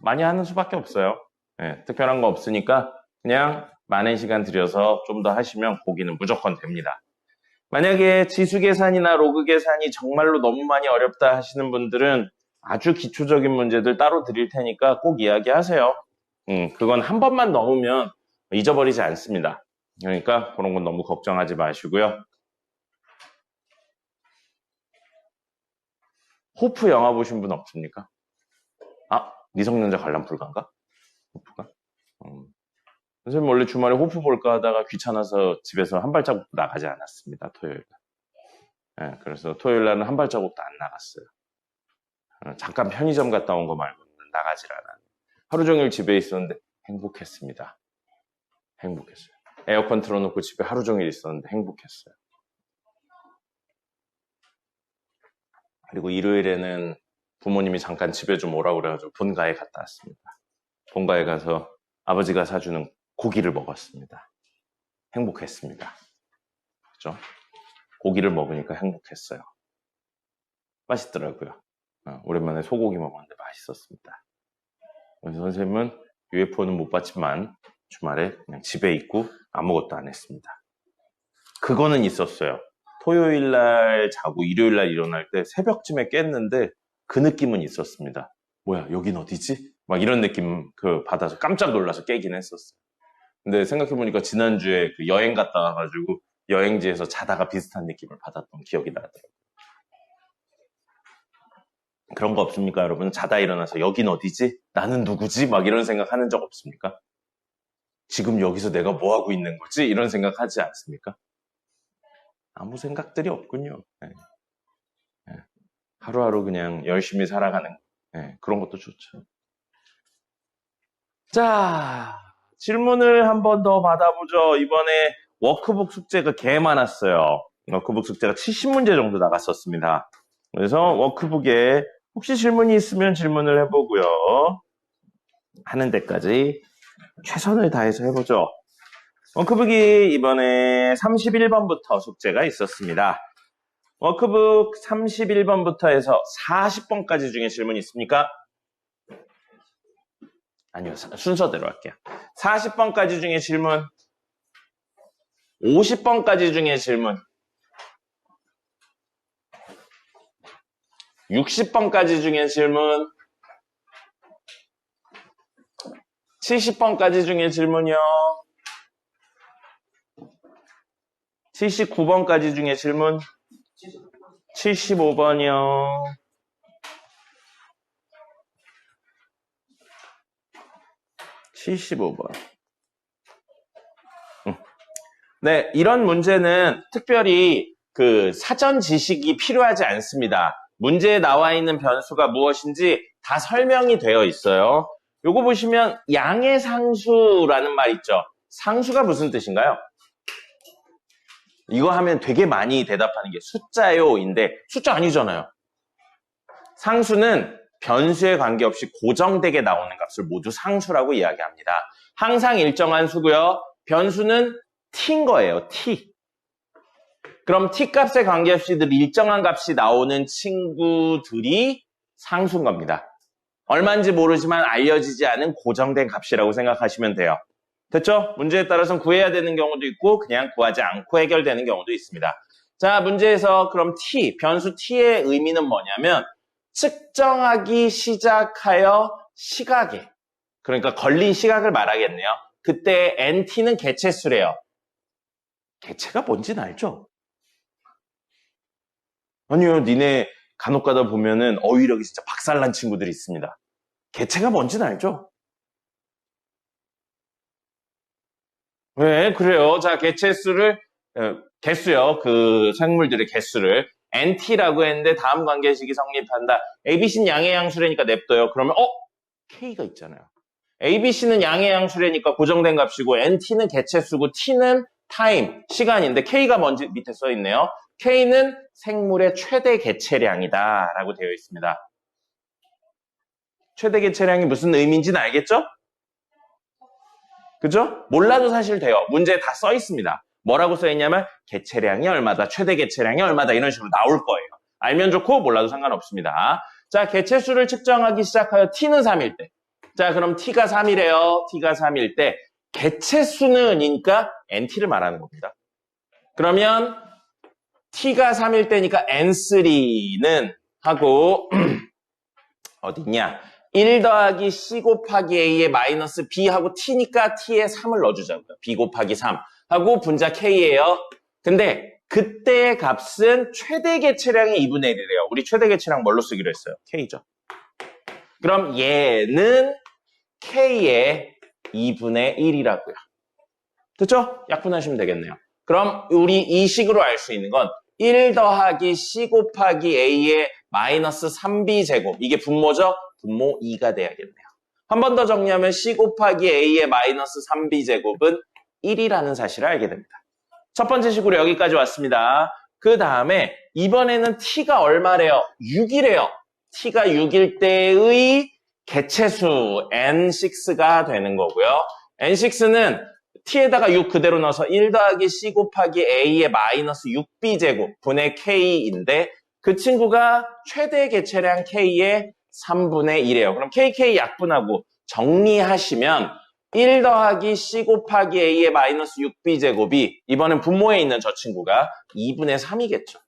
많이 하는 수밖에 없어요. 네, 특별한 거 없으니까 그냥 많은 시간 들여서 좀 더 하시면 보기는 무조건 됩니다. 만약에 지수 계산이나 로그 계산이 정말로 너무 많이 어렵다 하시는 분들은 아주 기초적인 문제들 따로 드릴 테니까 꼭 이야기하세요. 그건 한 번만 넣으면 잊어버리지 않습니다. 그러니까 그런 건 너무 걱정하지 마시고요. 호프 영화 보신 분 없습니까? 아, 미성년자 관람 불가인가? 호프가? 선생님 원래 주말에 호프 볼까 하다가 귀찮아서 집에서 한 발자국도 나가지 않았습니다. 토요일 날. 네, 그래서 토요일 날은 한 발자국도 안 나갔어요. 잠깐 편의점 갔다 온 거 말고는 나가질 않았는데 하루 종일 집에 있었는데 행복했습니다. 행복했어요. 에어컨 틀어놓고 집에 하루 종일 있었는데 행복했어요. 그리고 일요일에는 부모님이 잠깐 집에 좀 오라고 그래가지고 본가에 갔다 왔습니다. 본가에 가서 아버지가 사주는 고기를 먹었습니다. 행복했습니다. 그죠? 고기를 먹으니까 행복했어요. 맛있더라고요. 오랜만에 소고기 먹었는데 맛있었습니다. 그래서 선생님은 UFO는 못 봤지만 주말에 그냥 집에 있고 아무것도 안 했습니다. 그거는 있었어요. 토요일 날 자고 일요일 날 일어날 때 새벽쯤에 깼는데 그 느낌은 있었습니다. 뭐야, 여긴 어디지? 막 이런 느낌 받아서 깜짝 놀라서 깨긴 했었어요. 근데 생각해보니까 지난주에 그 여행 갔다 와가지고 여행지에서 자다가 비슷한 느낌을 받았던 기억이 나더라고요. 그런 거 없습니까, 여러분? 자다 일어나서 여긴 어디지? 나는 누구지? 막 이런 생각 하는 적 없습니까? 지금 여기서 내가 뭐 하고 있는 거지? 이런 생각 하지 않습니까? 아무 생각들이 없군요. 네. 네. 하루하루 그냥 열심히 살아가는 네, 그런 것도 좋죠. 자, 질문을 한 번 더 받아보죠. 이번에 워크북 숙제가 개 많았어요. 워크북 숙제가 70문제 정도 나갔었습니다. 그래서 워크북에 혹시 질문이 있으면 질문을 해보고요. 하는 데까지 최선을 다해서 해보죠. 워크북이 이번에 31번부터 숙제가 있었습니다. 워크북 31번부터 해서 40번까지 중에 질문이 있습니까? 아니요, 순서대로 할게요. 40번까지 중에 질문, 50번까지 중에 질문, 60번까지 중에 질문, 70번까지 중에 질문이요. 79번까지 중에 질문, 75번이요. 네, 이런 문제는 특별히 그 사전 지식이 필요하지 않습니다. 문제에 나와 있는 변수가 무엇인지 다 설명이 되어 있어요. 요거 보시면 양의 상수라는 말 있죠. 상수가 무슨 뜻인가요? 이거 하면 되게 많이 대답하는 게 숫자요인데 숫자 아니잖아요. 상수는 변수에 관계없이 고정되게 나오는 값을 모두 상수라고 이야기합니다. 항상 일정한 수고요. 변수는 t인 거예요. t. 그럼 t 값에 관계없이 늘 일정한 값이 나오는 친구들이 상수인 겁니다. 얼마인지 모르지만 알려지지 않은 고정된 값이라고 생각하시면 돼요. 됐죠? 문제에 따라서는 구해야 되는 경우도 있고 그냥 구하지 않고 해결되는 경우도 있습니다. 자, 문제에서 그럼 t, 변수 t의 의미는 뭐냐면 측정하기 시작하여 시각에, 그러니까 걸린 시각을 말하겠네요. 그때 nt는 개체수래요. 개체가 뭔지는 알죠? 아니요, 니네 간혹 가다 보면은 어휘력이 진짜 박살난 친구들이 있습니다. 개체가 뭔지는 알죠? 네, 그래요. 자, 개수요. 그 생물들의 개수를 nt라고 했는데 다음 관계식이 성립한다. ABC는 양의 양수래니까 냅둬요. 그러면 K가 있잖아요. ABC는 양의 양수래니까 고정된 값이고 NT는 개체수고 T는 타임, 시간인데 K가 뭔지 밑에 써있네요. K는 생물의 최대 개체량이다 라고 되어 있습니다. 최대 개체량이 무슨 의미인지는 알겠죠? 그죠? 몰라도 사실 돼요. 문제에 다 써 있습니다. 뭐라고 써 있냐면 개체량이 얼마다, 최대 개체량이 얼마다 이런 식으로 나올 거예요. 알면 좋고 몰라도 상관없습니다. 자, 개체수를 측정하기 시작하여 t는 3일 때. 자, 그럼 t가 3이래요. t가 3일 때 개체수는이니까 nt를 말하는 겁니다. 그러면 t가 3일 때니까 n3는 하고 어디냐? 1 더하기 c 곱하기 a의 마이너스 b 하고 t니까 t에 3을 넣어주자고요. b 곱하기 3 하고 분자 k예요. 근데 그때의 값은 최대 개체량의 2분의 1이래요. 우리 최대 개체량 뭘로 쓰기로 했어요? k죠. 그럼 얘는 k의 2분의 1이라고요. 됐죠? 약분하시면 되겠네요. 그럼 우리 이 식으로 알 수 있는 건 1 더하기 c 곱하기 a의 마이너스 3b 제곱. 이게 분모죠? 분모 2가 돼야겠네요. 한 번 더 정리하면 c 곱하기 a의 마이너스 3b 제곱은 1이라는 사실을 알게 됩니다. 첫 번째 식으로 여기까지 왔습니다. 그 다음에 이번에는 t가 얼마래요? 6이래요. t가 6일 때의 개체수 n6가 되는 거고요. n6는 t에다가 6 그대로 넣어서 1 더하기 c 곱하기 a의 마이너스 6b 제곱 분의 k인데 그 친구가 최대 개체량 k의 3분의 1이에요. 그럼 kk 약분하고 정리하시면 1 더하기 c 곱하기 a의 마이너스 6b 제곱이 이번엔 분모에 있는 저 친구가 2분의 3이겠죠.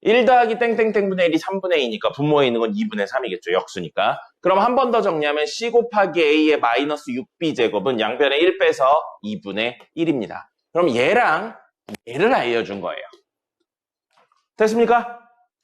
1 더하기 땡땡땡분의 1이 3분의 2니까 분모에 있는 건 2분의 3이겠죠. 역수니까. 그럼 한 번 더 정리하면 c 곱하기 a의 마이너스 6b 제곱은 양변에 1 빼서 2분의 1입니다. 그럼 얘랑 얘를 알려준 거예요. 됐습니까?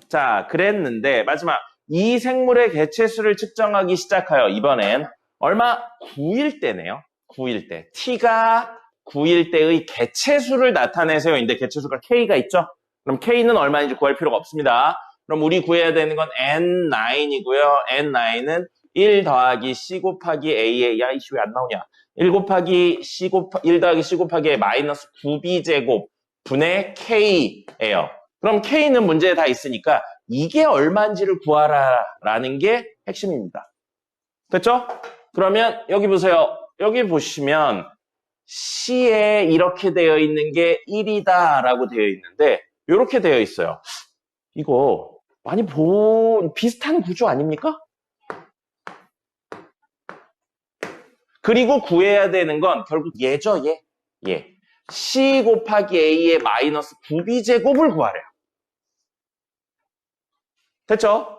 자, 그랬는데 마지막 이 생물의 개체수를 측정하기 시작하여 이번엔 얼마? 9일 때네요. 9일 때. t가 9일 때의 개체수를 나타내세요. 인데 개체수가 k가 있죠? 그럼 k는 얼마인지 구할 필요가 없습니다. 그럼 우리 구해야 되는 건 n9이고요. n9은 1 더하기 c 곱하기 a의 야 이씨 왜 안 나오냐? 1 더하기 c 곱하기의 마이너스 9b 제곱 분의 k예요. 그럼 k는 문제에 다 있으니까 이게 얼마인지를 구하라라는 게 핵심입니다. 됐죠? 그러면 여기 보세요. 여기 보시면 C에 이렇게 되어 있는 게 1이다 라고 되어 있는데 이렇게 되어 있어요. 이거 많이 본 비슷한 구조 아닙니까? 그리고 구해야 되는 건 결국 얘죠. 얘. C 곱하기 A의 마이너스 9B 제곱을 구하래요. 됐죠?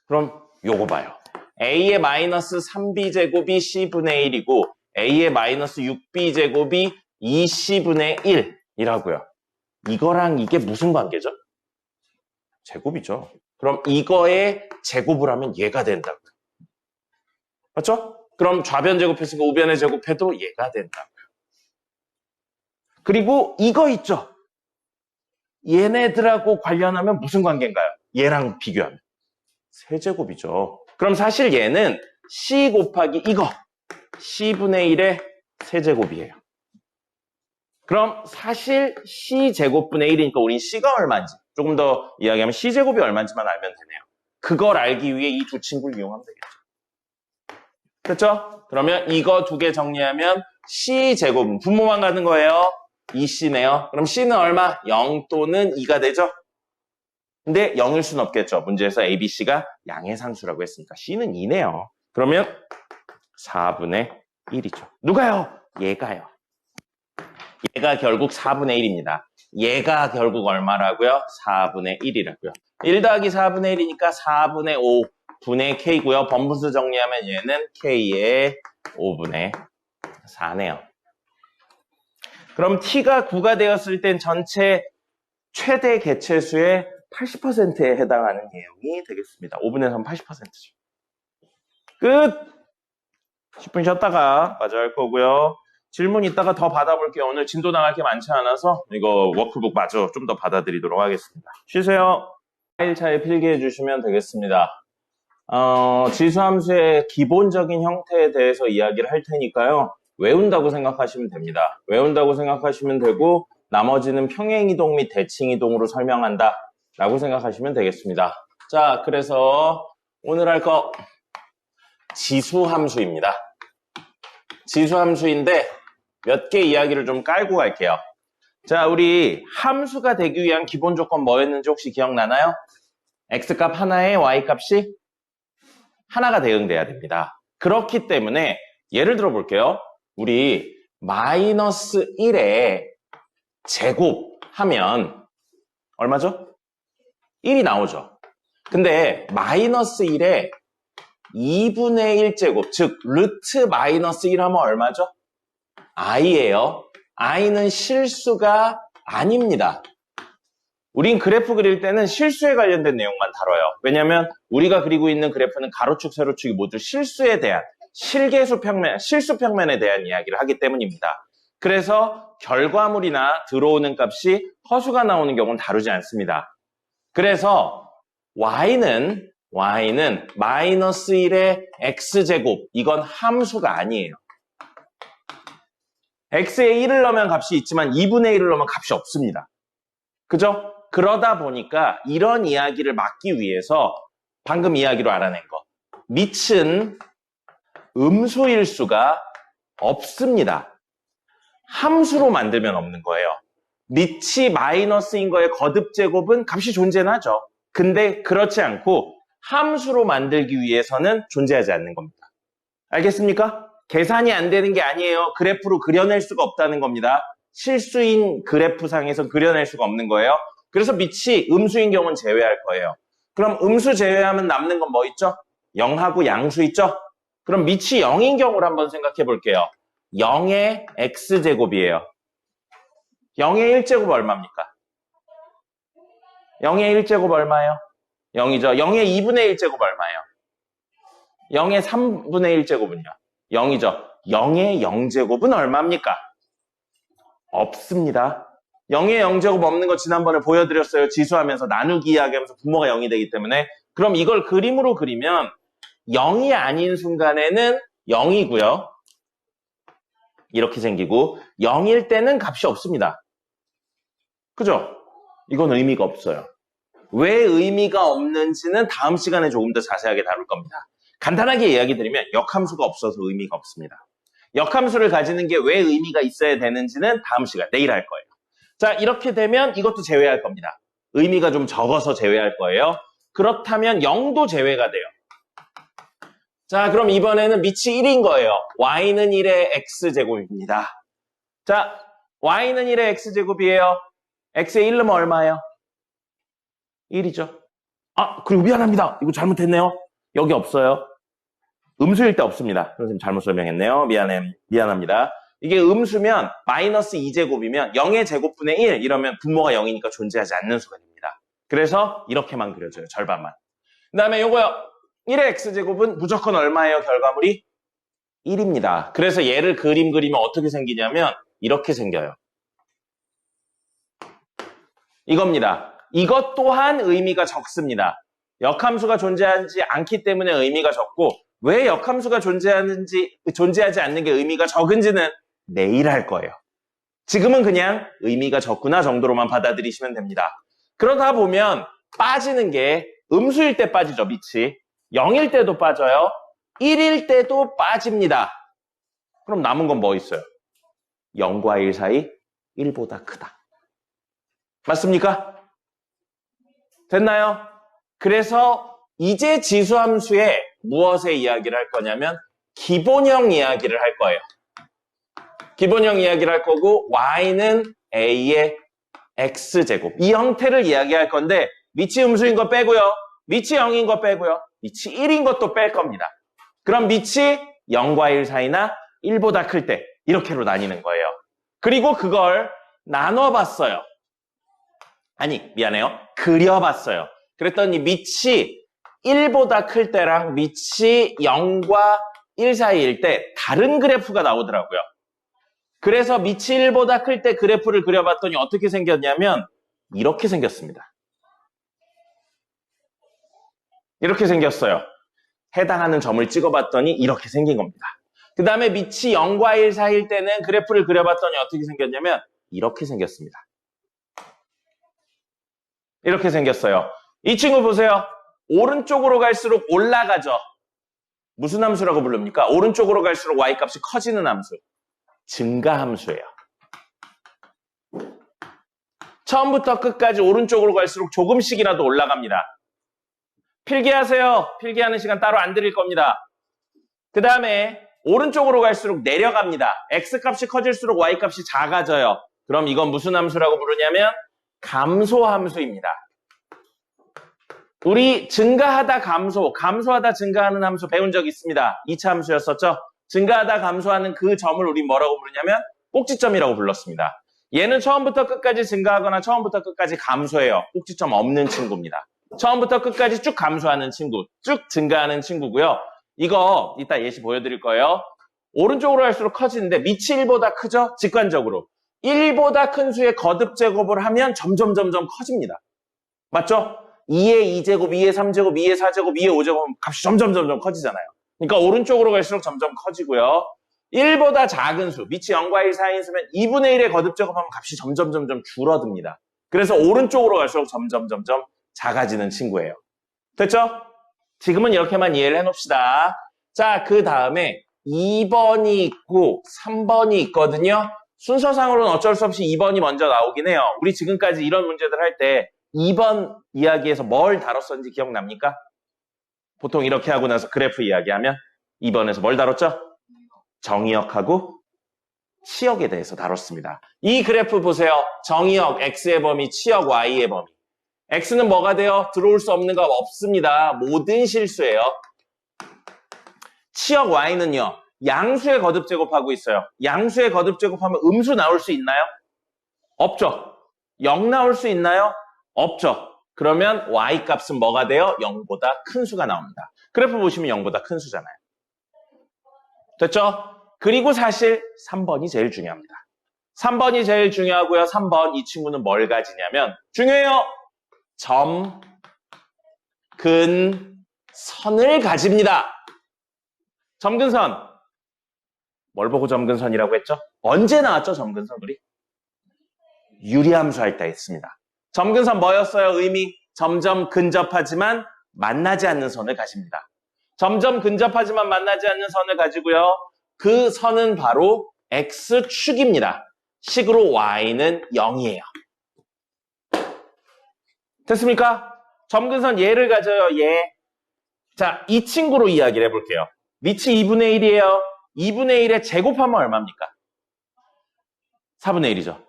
그럼 요거 봐요. A의 마이너스 3B 제곱이 C분의 1이고 A의 마이너스 6B 제곱이 2C분의 1이라고요. 이거랑 이게 무슨 관계죠? 제곱이죠. 그럼 이거의 제곱을 하면 얘가 된다고요. 맞죠? 그럼 좌변 제곱했으니까 우변의 제곱해도 얘가 된다고요. 그리고 이거 있죠? 얘네들하고 관련하면 무슨 관계인가요? 얘랑 비교하면. 세제곱이죠. 그럼 사실 얘는 C 곱하기 이거 C분의 1의 세제곱이에요. 그럼 사실 C제곱분의 1이니까 우린 C가 얼마인지 조금 더 이야기하면 C제곱이 얼마인지만 알면 되네요. 그걸 알기 위해 이 두 친구를 이용하면 되겠죠. 됐죠? 그러면 이거 두 개 정리하면 C제곱은 분모만 가는 거예요. 2C네요. 그럼 C는 얼마? 0 또는 2가 되죠? 근데 0일 수는 없겠죠. 문제에서 ABC가 양의 상수라고 했으니까 C는 2네요. 그러면 4분의 1이죠. 누가요? 얘가요. 얘가 결국 4분의 1입니다. 얘가 결국 얼마라고요? 4분의 1이라고요. 1 더하기 4분의 1이니까 4분의 5분의 K고요. 번분수 정리하면 얘는 K의 5분의 4네요. 그럼 T가 9가 되었을 땐 전체 최대 개체수의 80%에 해당하는 내용이 되겠습니다. 5분의 3 80%죠. 끝! 10분 쉬었다가 마저 할 거고요. 질문 이따가 더 받아볼게요. 오늘 진도 나갈 게 많지 않아서 이거 워크북 마저 좀 더 받아드리도록 하겠습니다. 쉬세요. 1차에 필기해 주시면 되겠습니다. 지수함수의 기본적인 형태에 대해서 이야기를 할 테니까요. 외운다고 생각하시면 됩니다. 외운다고 생각하시면 되고 나머지는 평행이동 및 대칭이동으로 설명한다 라고 생각하시면 되겠습니다. 자, 그래서 오늘 할 거 지수함수입니다. 지수함수인데 몇 개 이야기를 좀 깔고 갈게요. 자, 우리 함수가 되기 위한 기본 조건 뭐였는지 혹시 기억나나요? x값 하나에 y값이 하나가 대응돼야 됩니다. 그렇기 때문에 예를 들어 볼게요. 우리 마이너스 1의 제곱 하면 얼마죠? 1이 나오죠. 근데 마이너스 1의 2분의 1제곱, 즉 루트 마이너스 1 하면 얼마죠? i예요. i는 실수가 아닙니다. 우린 그래프 그릴 때는 실수에 관련된 내용만 다뤄요. 왜냐하면 우리가 그리고 있는 그래프는 가로축, 세로축이 모두 실수에 대한 실계수 평면, 실수 평면에 대한 이야기를 하기 때문입니다. 그래서 결과물이나 들어오는 값이 허수가 나오는 경우는 다루지 않습니다. 그래서 y는 마이너스 1의 x제곱, 이건 함수가 아니에요. x에 1을 넣으면 값이 있지만 2분의 1을 넣으면 값이 없습니다. 그죠? 그러다 보니까 이런 이야기를 막기 위해서 방금 이야기로 알아낸 거, 밑은 음수일 수가 없습니다. 함수로 만들면 없는 거예요. 밑이 마이너스인 거의 거듭제곱은 값이 존재는 하죠. 근데 그렇지 않고 함수로 만들기 위해서는 존재하지 않는 겁니다. 알겠습니까? 계산이 안 되는 게 아니에요. 그래프로 그려낼 수가 없다는 겁니다. 실수인 그래프상에서 그려낼 수가 없는 거예요. 그래서 밑이 음수인 경우는 제외할 거예요. 그럼 음수 제외하면 남는 건 뭐 있죠? 0하고 양수 있죠? 그럼 밑이 0인 경우를 한번 생각해 볼게요. 0의 x제곱이에요. 0의 1제곱 얼마입니까? 0의 1제곱 얼마예요? 0이죠. 0의 2분의 1제곱 얼마예요? 0의 3분의 1제곱은요? 0이죠. 0의 0제곱은 얼마입니까? 없습니다. 0의 0제곱 없는 거 지난번에 보여드렸어요. 지수하면서 나누기 이야기하면서 분모가 0이 되기 때문에. 그럼 이걸 그림으로 그리면 0이 아닌 순간에는 0이고요. 이렇게 생기고 0일 때는 값이 없습니다. 그죠? 이건 의미가 없어요. 왜 의미가 없는지는 다음 시간에 조금 더 자세하게 다룰 겁니다. 간단하게 이야기 드리면 역함수가 없어서 의미가 없습니다. 역함수를 가지는 게 왜 의미가 있어야 되는지는 다음 시간, 내일 할 거예요. 자, 이렇게 되면 이것도 제외할 겁니다. 의미가 좀 적어서 제외할 거예요. 그렇다면 0도 제외가 돼요. 자, 그럼 이번에는 밑이 1인 거예요. y는 1의 x제곱입니다. 자, y는 1의 x제곱이에요. x에 1 넣으면 얼마예요? 1이죠. 아, 그리고 미안합니다. 이거 잘못했네요. 여기 없어요. 음수일 때 없습니다. 선생님 잘못 설명했네요. 미안합니다. 이게 음수면 마이너스 2제곱이면 0의 제곱분의 1 이러면 분모가 0이니까 존재하지 않는 수가 됩니다. 그래서 이렇게만 그려줘요. 절반만. 그 다음에 요거요. 1의 x제곱은 무조건 얼마예요? 결과물이 1입니다. 그래서 얘를 그림 그리면 어떻게 생기냐면 이렇게 생겨요. 이겁니다. 이것 또한 의미가 적습니다. 역함수가 존재하지 않기 때문에 의미가 적고, 왜 역함수가 존재하지 않는 게 의미가 적은지는 내일 할 거예요. 지금은 그냥 의미가 적구나 정도로만 받아들이시면 됩니다. 그러다 보면 빠지는 게 음수일 때 빠지죠, 밑이. 0일 때도 빠져요. 1일 때도 빠집니다. 그럼 남은 건 뭐 있어요? 0과 1 사이 1보다 크다. 맞습니까? 됐나요? 그래서 이제 지수함수에 무엇의 이야기를 할 거냐면 기본형 이야기를 할 거예요. 기본형 이야기를 할 거고 y는 a의 x제곱. 이 형태를 이야기할 건데 밑이 음수인 거 빼고요. 밑이 0인 거 빼고요. 밑이 1인 것도 뺄 겁니다. 그럼 밑이 0과 1 사이나 1보다 클 때 이렇게로 나뉘는 거예요. 그리고 그걸 나눠봤어요. 아니, 미안해요. 그려봤어요. 그랬더니 밑이 1보다 클 때랑 밑이 0과 1 사이일 때 다른 그래프가 나오더라고요. 그래서 밑이 1보다 클 때 그래프를 그려봤더니 어떻게 생겼냐면 이렇게 생겼습니다. 이렇게 생겼어요. 해당하는 점을 찍어봤더니 이렇게 생긴 겁니다. 그 다음에 밑이 0과 1 사이일 때는 그래프를 그려봤더니 어떻게 생겼냐면 이렇게 생겼습니다. 이렇게 생겼어요. 이 친구 보세요. 오른쪽으로 갈수록 올라가죠. 무슨 함수라고 부릅니까? 오른쪽으로 갈수록 y값이 커지는 함수. 증가함수예요. 처음부터 끝까지 오른쪽으로 갈수록 조금씩이라도 올라갑니다. 필기하세요. 필기하는 시간 따로 안 드릴 겁니다. 그 다음에 오른쪽으로 갈수록 내려갑니다. x값이 커질수록 y값이 작아져요. 그럼 이건 무슨 함수라고 부르냐면 감소함수입니다. 우리 증가하다 감소, 감소하다 증가하는 함수 배운 적 있습니다. 2차 함수였었죠? 증가하다 감소하는 그 점을 우리 뭐라고 부르냐면 꼭지점이라고 불렀습니다. 얘는 처음부터 끝까지 증가하거나 처음부터 끝까지 감소해요. 꼭지점 없는 친구입니다. 처음부터 끝까지 쭉 감소하는 친구, 쭉 증가하는 친구고요. 이거 이따 예시 보여드릴 거예요. 오른쪽으로 갈수록 커지는데 밑이 1보다 크죠? 직관적으로. 1보다 큰 수의 거듭 제곱을 하면 점점 커집니다. 맞죠? 2의 2제곱, 2의 3제곱, 2의 4제곱, 2의 5제곱 값이 점점 커지잖아요. 그러니까 오른쪽으로 갈수록 점점 커지고요. 1보다 작은 수, 밑이 0과 1 사이인 수면 2분의 1의 거듭 제곱하면 값이 점점 줄어듭니다. 그래서 오른쪽으로 갈수록 점점 작아지는 친구예요. 됐죠? 지금은 이렇게만 이해를 해놓읍시다. 자, 그 다음에 2번이 있고 3번이 있거든요. 순서상으로는 어쩔 수 없이 2번이 먼저 나오긴 해요. 우리 지금까지 이런 문제들 할 때 2번 이야기에서 뭘 다뤘었는지 기억납니까? 보통 이렇게 하고 나서 그래프 이야기하면 2번에서 뭘 다뤘죠? 정의역하고 치역에 대해서 다뤘습니다. 이 그래프 보세요. 정의역 x의 범위, 치역 y의 범위. x는 뭐가 돼요? 들어올 수 없는 거 없습니다. 모든 실수예요. 치역 y는요. 양수의 거듭 제곱하고 있어요. 양수의 거듭 제곱하면 음수 나올 수 있나요? 없죠. 0 나올 수 있나요? 없죠. 그러면 y값은 뭐가 돼요? 0보다 큰 수가 나옵니다. 그래프 보시면 0보다 큰 수잖아요. 됐죠? 그리고 사실 3번이 제일 중요합니다. 3번이 제일 중요하고요. 3번 이 친구는 뭘 가지냐면 중요해요. 점, 근, 선을 가집니다. 점근선. 뭘 보고 점근선이라고 했죠? 언제 나왔죠? 점근선 우리? 유리함수 할 때 했습니다. 점근선 뭐였어요? 의미? 점점 근접하지만 만나지 않는 선을 가집니다. 점점 근접하지만 만나지 않는 선을 가지고요. 그 선은 바로 x축입니다. 식으로 y는 0이에요. 됐습니까? 점근선 얘를 가져요. 얘. 자, 이 친구로 이야기를 해볼게요. 밑이 2분의 1이에요. 2분의 1에 제곱하면 얼마입니까? 4분의 1이죠.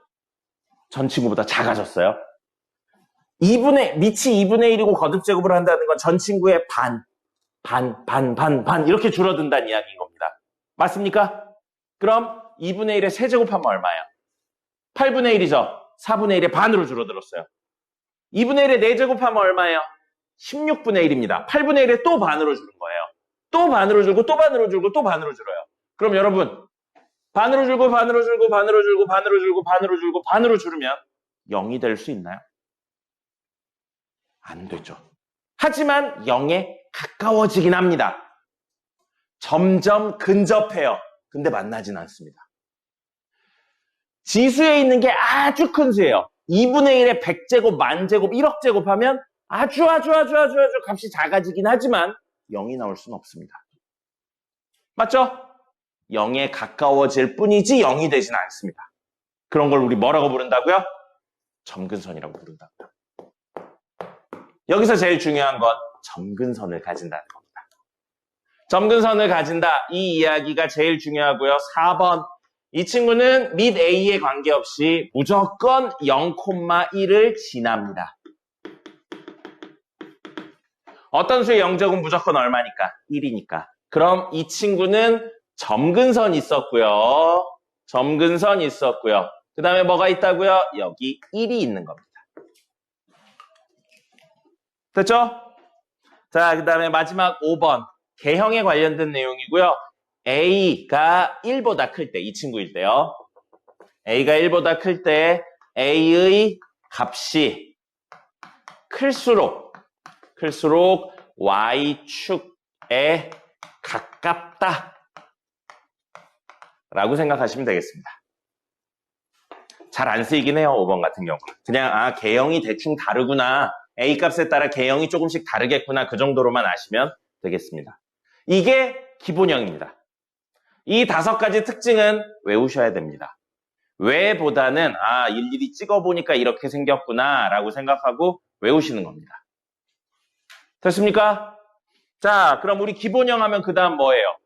전 친구보다 작아졌어요. 밑이 2분의 1이고 거듭 제곱을 한다는 건 전 친구의 반 이렇게 줄어든다는 이야기인 겁니다. 맞습니까? 그럼 2분의 1에 세제곱하면 얼마예요? 8분의 1이죠. 4분의 1의 반으로 줄어들었어요. 2분의 1에 4제곱하면 얼마예요? 16분의 1입니다. 8분의 1에 또 반으로 줄은 거예요. 또 반으로 줄고 또 반으로 줄고 또 반으로 줄어요. 그럼 여러분 반으로 줄고 반으로 줄고 반으로 줄고 반으로 줄고 반으로 줄고 반으로 줄으면 0이 될 수 있나요? 안 되죠. 하지만 0에 가까워지긴 합니다. 점점 근접해요. 근데 만나진 않습니다. 지수에 있는 게 아주 큰 수예요. 2분의 1에 100제곱, 만제곱, 1억 제곱 하면 아주 값이 작아지긴 하지만 0이 나올 수는 없습니다. 맞죠? 0에 가까워질 뿐이지 0이 되진 않습니다. 그런 걸 우리 뭐라고 부른다고요? 점근선이라고 부른다고요. 여기서 제일 중요한 건 점근선을 가진다는 겁니다. 점근선을 가진다. 이 이야기가 제일 중요하고요. 4번. 이 친구는 밑 A에 관계없이 무조건 0,1을 지납니다. 어떤 수의 영적은 무조건 얼마니까? 1이니까. 그럼 이 친구는 점근선 있었고요. 점근선 있었고요. 그 다음에 뭐가 있다고요? 여기 1이 있는 겁니다. 됐죠? 자, 그 다음에 마지막 5번. 개형에 관련된 내용이고요. A가 1보다 클 때, 이 친구일 때요. A가 1보다 클 때 A의 값이 클수록 Y축에 가깝다 라고 생각하시면 되겠습니다. 잘 안 쓰이긴 해요. 5번 같은 경우는. 그냥 개형이 대충 다르구나. A 값에 따라 개형이 조금씩 다르겠구나. 그 정도로만 아시면 되겠습니다. 이게 기본형입니다. 이 5가지 특징은 외우셔야 됩니다. 왜보다는 일일이 찍어보니까 이렇게 생겼구나 라고 생각하고 외우시는 겁니다. 됐습니까? 자, 그럼 우리 기본형 하면 그 다음 뭐예요?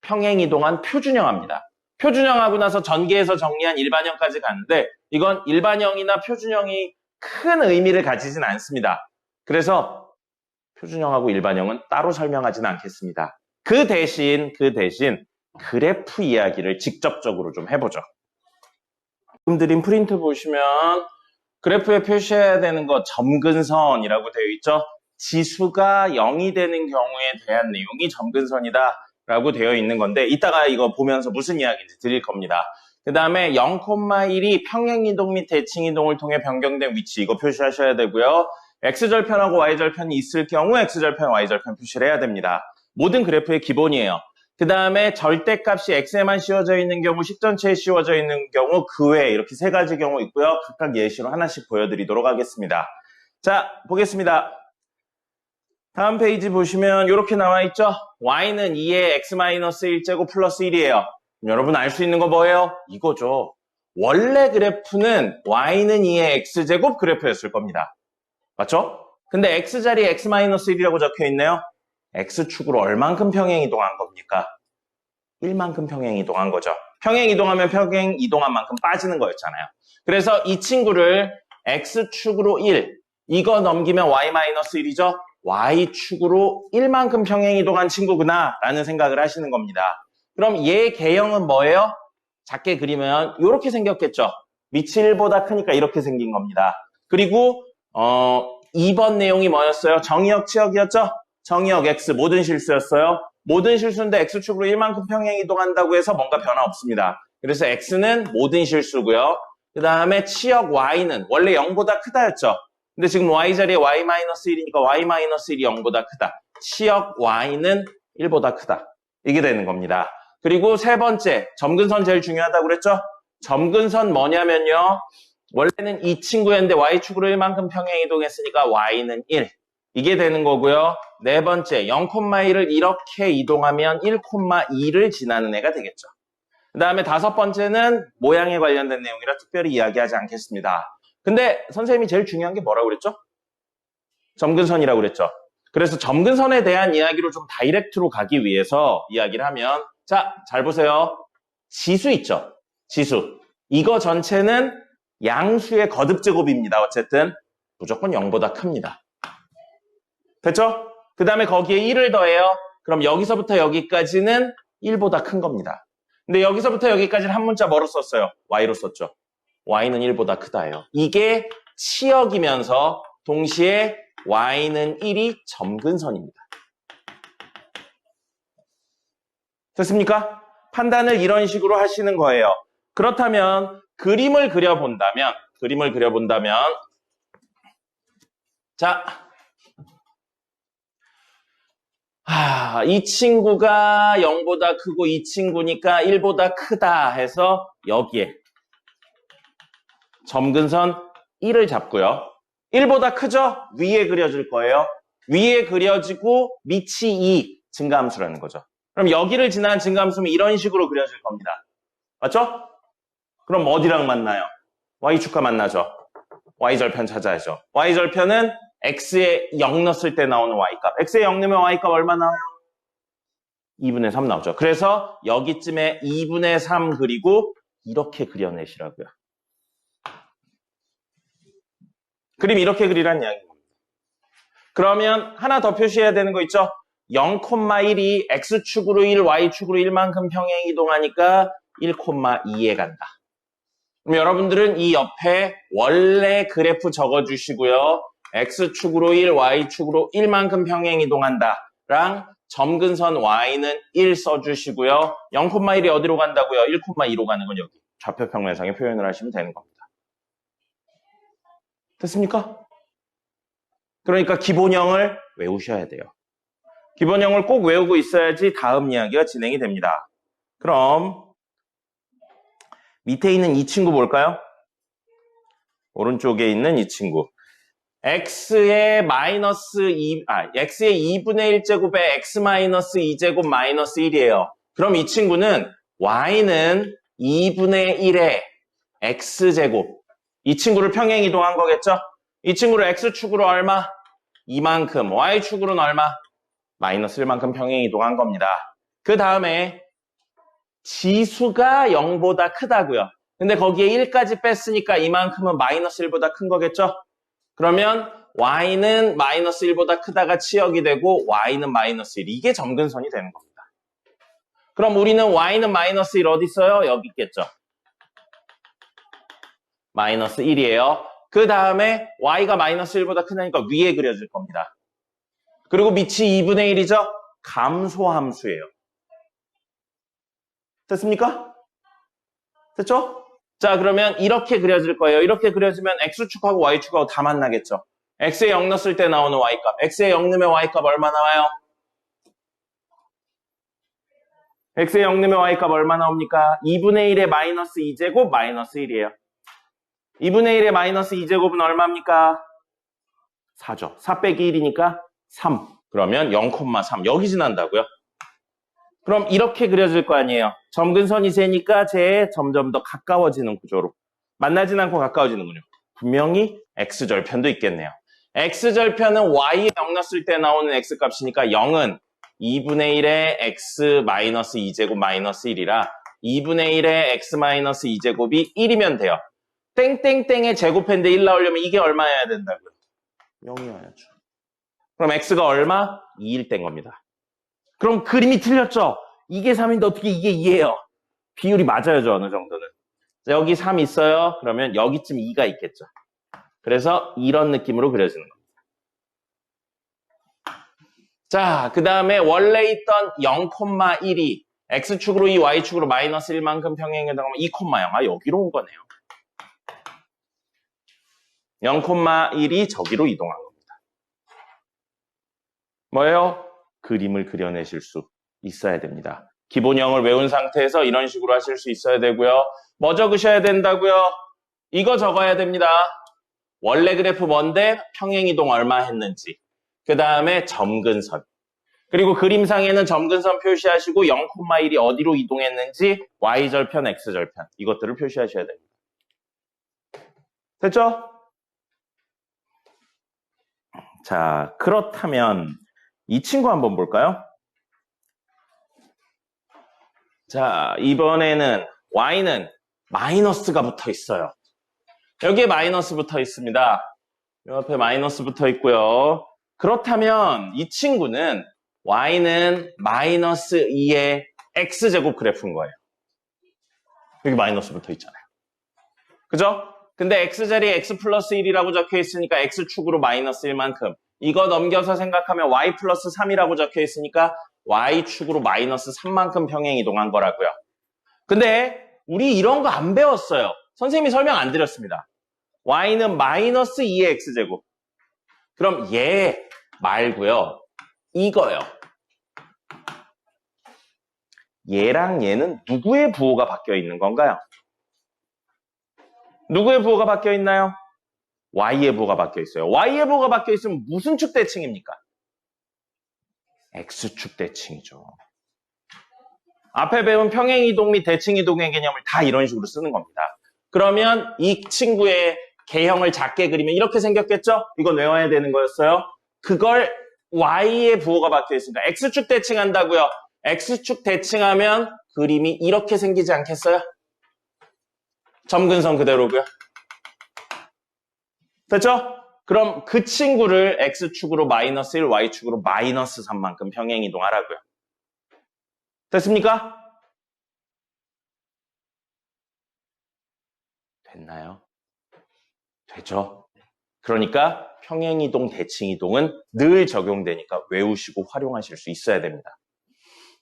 평행이동한 표준형 합니다. 표준형 하고 나서 전개해서 정리한 일반형까지 가는데 이건 일반형이나 표준형이 큰 의미를 가지진 않습니다. 그래서 표준형하고 일반형은 따로 설명하지는 않겠습니다. 그 대신 그래프 이야기를 직접적으로 좀 해보죠. 지금 드린 프린트 보시면 그래프에 표시해야 되는 거 점근선이라고 되어 있죠. 지수가 0이 되는 경우에 대한 내용이 점근선이다 라고 되어 있는 건데 이따가 이거 보면서 무슨 이야기인지 드릴 겁니다. 그 다음에 0,1이 평행이동 및 대칭이동을 통해 변경된 위치 이거 표시하셔야 되고요. X절편하고 Y절편이 있을 경우 X절편, Y절편 표시를 해야 됩니다. 모든 그래프의 기본이에요. 그 다음에 절대값이 X에만 씌워져 있는 경우, 식 전체에 씌워져 있는 경우, 그 외에 이렇게 3가지 경우 있고요. 각각 예시로 하나씩 보여드리도록 하겠습니다. 자, 보겠습니다. 다음 페이지 보시면 이렇게 나와 있죠? Y는 2의 X-1제곱 플러스 1이에요. 여러분 알 수 있는 거 뭐예요? 이거죠. 원래 그래프는 Y는 2의 X제곱 그래프였을 겁니다. 맞죠? 근데 X자리에 X-1이라고 적혀 있네요. X축으로 얼만큼 평행이동한 겁니까? 1만큼 평행이동한 거죠. 평행이동하면 평행이동한 만큼 빠지는 거였잖아요. 그래서 이 친구를 X축으로 1, 이거 넘기면 Y-1이죠? Y축으로 1만큼 평행이동한 친구구나 라는 생각을 하시는 겁니다. 그럼 얘 개형은 뭐예요? 작게 그리면 이렇게 생겼겠죠. 밑이 1보다 크니까 이렇게 생긴 겁니다. 그리고 2번 내용이 뭐였어요? 정의역 치역이었죠? 정의역 X 모든 실수였어요. 모든 실수인데 X축으로 1만큼 평행이동한다고 해서 뭔가 변화 없습니다. 그래서 X는 모든 실수고요. 그 다음에 치역 Y는 원래 0보다 크다였죠. 근데 지금 Y자리에 Y-1이니까 Y-1이 0보다 크다. 치역 Y는 1보다 크다. 이게 되는 겁니다. 그리고 세 번째, 점근선 제일 중요하다고 그랬죠? 점근선 뭐냐면요. 원래는 이 친구였는데 Y축으로 1만큼 평행이동했으니까 Y는 1. 이게 되는 거고요. 네 번째, 0,1을 이렇게 이동하면 1,2를 지나는 애가 되겠죠. 그 다음에 5번째는 모양에 관련된 내용이라 특별히 이야기하지 않겠습니다. 근데 선생님이 제일 중요한 게 뭐라고 그랬죠? 점근선이라고 그랬죠. 그래서 점근선에 대한 이야기로 좀 다이렉트로 가기 위해서 이야기를 하면 자, 잘 보세요. 지수 있죠? 지수. 이거 전체는 양수의 거듭제곱입니다. 어쨌든 무조건 0보다 큽니다. 됐죠? 그 다음에 거기에 1을 더해요. 그럼 여기서부터 여기까지는 1보다 큰 겁니다. 근데 여기서부터 여기까지는 한 문자 뭐로 썼어요? Y로 썼죠. Y는 1보다 크다예요. 이게 치역이면서 동시에 Y는 1이 점근선입니다. 됐습니까? 판단을 이런 식으로 하시는 거예요. 그렇다면 그림을 그려본다면 자, 이 친구가 0보다 크고 이 친구니까 1보다 크다 해서 여기에 점근선 1을 잡고요. 1보다 크죠? 위에 그려질 거예요. 위에 그려지고 밑이 2 증가함수라는 거죠. 그럼 여기를 지나는 증가함수는 이런 식으로 그려질 겁니다. 맞죠? 그럼 어디랑 만나요? Y축과 만나죠. Y절편 찾아야죠. Y절편은 X에 0 넣었을 때 나오는 Y값. X에 0 넣으면 Y값 얼마 나와요? 2분의 3 나오죠. 그래서 여기쯤에 2분의 3 그리고 이렇게 그려내시라고요. 그림 이렇게 그리라는 이야기입니다. 그러면 하나 더 표시해야 되는 거 있죠? 0,1이 X축으로 1, Y축으로 1만큼 평행이동하니까 1,2에 간다. 그럼 여러분들은 이 옆에 원래 그래프 적어주시고요. X축으로 1, Y축으로 1만큼 평행이동한다. 랑 점근선 Y는 1 써주시고요. 0,1이 어디로 간다고요? 1,2로 가는 건 여기. 좌표평면상에 표현을 하시면 되는 겁니다. 됐습니까? 그러니까 기본형을 외우셔야 돼요. 기본형을 꼭 외우고 있어야지 다음 이야기가 진행이 됩니다. 그럼 밑에 있는 이 친구 볼까요? 오른쪽에 있는 이 친구. x의 x의 2분의 1제곱에 x 마이너스 2제곱 마이너스 1이에요. 그럼 이 친구는 y는 2분의 1의 x제곱. 이 친구를 평행 이동한 거겠죠? 이 친구를 x축으로 얼마? 이만큼. y축으로는 얼마? 마이너스 1만큼 평행 이동한 겁니다. 그 다음에 지수가 0보다 크다고요. 근데 거기에 1까지 뺐으니까 이만큼은 마이너스 1보다 큰 거겠죠? 그러면 y는 마이너스 1보다 크다가 치역이 되고 y는 마이너스 1. 이게 점근선이 되는 겁니다. 그럼 우리는 y는 마이너스 1 어디 있어요? 여기 있겠죠? 마이너스 1이에요. 그 다음에 y가 마이너스 1보다 크다니까 위에 그려질 겁니다. 그리고 밑이 2분의 1이죠? 감소함수예요. 됐습니까? 됐죠? 자, 그러면 이렇게 그려질 거예요. 이렇게 그려지면 x축하고 y축하고 다 만나겠죠? x에 0 넣었을 때 나오는 y값. x에 0 넣으면 y값 얼마 나와요? x에 0 넣으면 y값 얼마 나옵니까? 2분의 1의 마이너스 2제곱 마이너스 1이에요. 2분의 1의 마이너스 2제곱은 얼마입니까? 4죠. 4 빼기 1이니까 3. 그러면 0,3. 여기 지난다고요? 그럼 이렇게 그려질 거 아니에요. 점근선이 세니까 쟤에 점점 더 가까워지는 구조로. 만나진 않고 가까워지는군요. 분명히 x절편도 있겠네요. x절편은 y에 0 넣었을 때 나오는 x값이니까 0은 2분의 1의 x 마이너스 2제곱 마이너스 1이라 2분의 1의 x 마이너스 2제곱이 1이면 돼요. 땡땡땡의 제곱했는데 1 나오려면 이게 얼마여야 된다고요? 0이어야죠. 그럼 x가 얼마? 2일 땐 겁니다. 그럼 그림이 틀렸죠? 이게 3인데 어떻게 이게 2예요? 비율이 맞아야죠, 어느 정도는. 여기 3 있어요. 그러면 여기쯤 2가 있겠죠. 그래서 이런 느낌으로 그려지는 겁니다. 자, 그 다음에 원래 있던 0,1이 x축으로 2, y축으로 마이너스 1만큼 평행에 들어가면 2,0. 아, 여기로 온 거네요. 0,1이 저기로 이동한 겁니다. 뭐예요? 그림을 그려내실 수 있어야 됩니다. 기본형을 외운 상태에서 이런 식으로 하실 수 있어야 되고요. 뭐 적으셔야 된다고요? 이거 적어야 됩니다. 원래 그래프 뭔데? 평행이동 얼마 했는지. 그 다음에 점근선. 그리고 그림상에는 점근선 표시하시고 0,1이 어디로 이동했는지 y절편, x절편. 이것들을 표시하셔야 됩니다. 됐죠? 자, 그렇다면 이 친구 한번 볼까요? 자, 이번에는 y는 마이너스가 붙어 있어요. 여기에 마이너스 붙어 있습니다. 이 앞에 마이너스 붙어 있고요. 그렇다면 이 친구는 y는 마이너스 2의 x제곱 그래프인 거예요. 여기 마이너스 붙어 있잖아요. 그죠? 근데 x자리에 x 플러스 1이라고 적혀 있으니까 x축으로 마이너스 1만큼. 이거 넘겨서 생각하면 y 플러스 3이라고 적혀 있으니까 y축으로 마이너스 3만큼 평행 이동한 거라고요. 근데 우리 이런 거 안 배웠어요. 선생님이 설명 안 드렸습니다. y는 마이너스 2의 x제곱. 그럼 얘 말고요. 이거요. 얘랑 얘는 누구의 부호가 바뀌어 있는 건가요? 누구의 부호가 바뀌어 있나요? y의 부호가 바뀌어 있어요. y의 부호가 바뀌어 있으면 무슨 축 대칭입니까? x축 대칭이죠. 앞에 배운 평행이동 및 대칭이동의 개념을 다 이런 식으로 쓰는 겁니다. 그러면 이 친구의 개형을 작게 그리면 이렇게 생겼겠죠? 이건 외워야 되는 거였어요. 그걸 y의 부호가 바뀌어 있으니까 x축 대칭한다고요. x축 대칭하면 그림이 이렇게 생기지 않겠어요? 점근선 그대로고요. 됐죠? 그럼 그 친구를 x축으로 마이너스 1, y축으로 마이너스 3만큼 평행 이동하라고요. 됐습니까? 됐나요? 되죠? 그러니까 평행이동, 대칭이동은 늘 적용되니까 외우시고 활용하실 수 있어야 됩니다.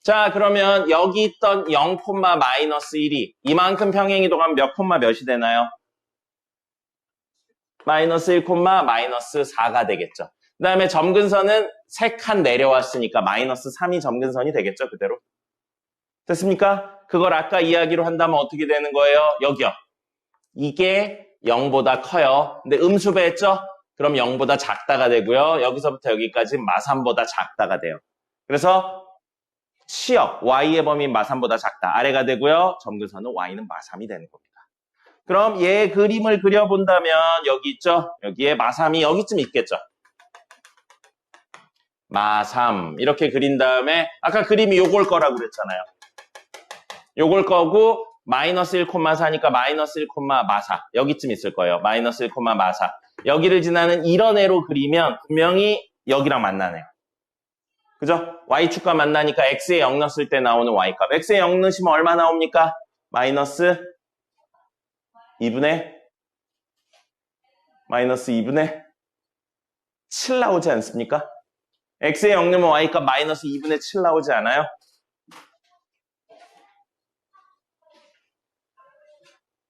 자, 그러면 여기 있던 0, 마이너스 1이 이만큼 평행이동하면 몇 콤마 몇이 되나요? 마이너스 1, 마이너스 4가 되겠죠. 그 다음에 점근선은 3칸 내려왔으니까 마이너스 3이 점근선이 되겠죠, 그대로. 됐습니까? 그걸 아까 이야기로 한다면 어떻게 되는 거예요? 여기요. 이게 0보다 커요. 근데 음수배했죠? 그럼 0보다 작다가 되고요. 여기서부터 여기까지 마3보다 작다가 돼요. 그래서 치역 y의 범위인 마3보다 작다. 아래가 되고요. 점근선은 y는 마3이 되는 겁니다. 그럼 얘 그림을 그려본다면 여기 있죠? 여기에 마3이 여기쯤 있겠죠? 마3 이렇게 그린 다음에 아까 그림이 요걸 거라고 그랬잖아요. 요걸 거고 마이너스 1,4니까 마이너스 1, 마4 여기쯤 있을 거예요. 마이너스 1, 마4 여기를 지나는 이런 애로 그리면 분명히 여기랑 만나네요. 그죠? y축과 만나니까 x에 0 넣었을 때 나오는 y값. x에 0 넣으시면 얼마 나옵니까? 마이너스 2분의 7 나오지 않습니까? x에 0 넣으면 y값 마이너스 2분의 7 나오지 않아요?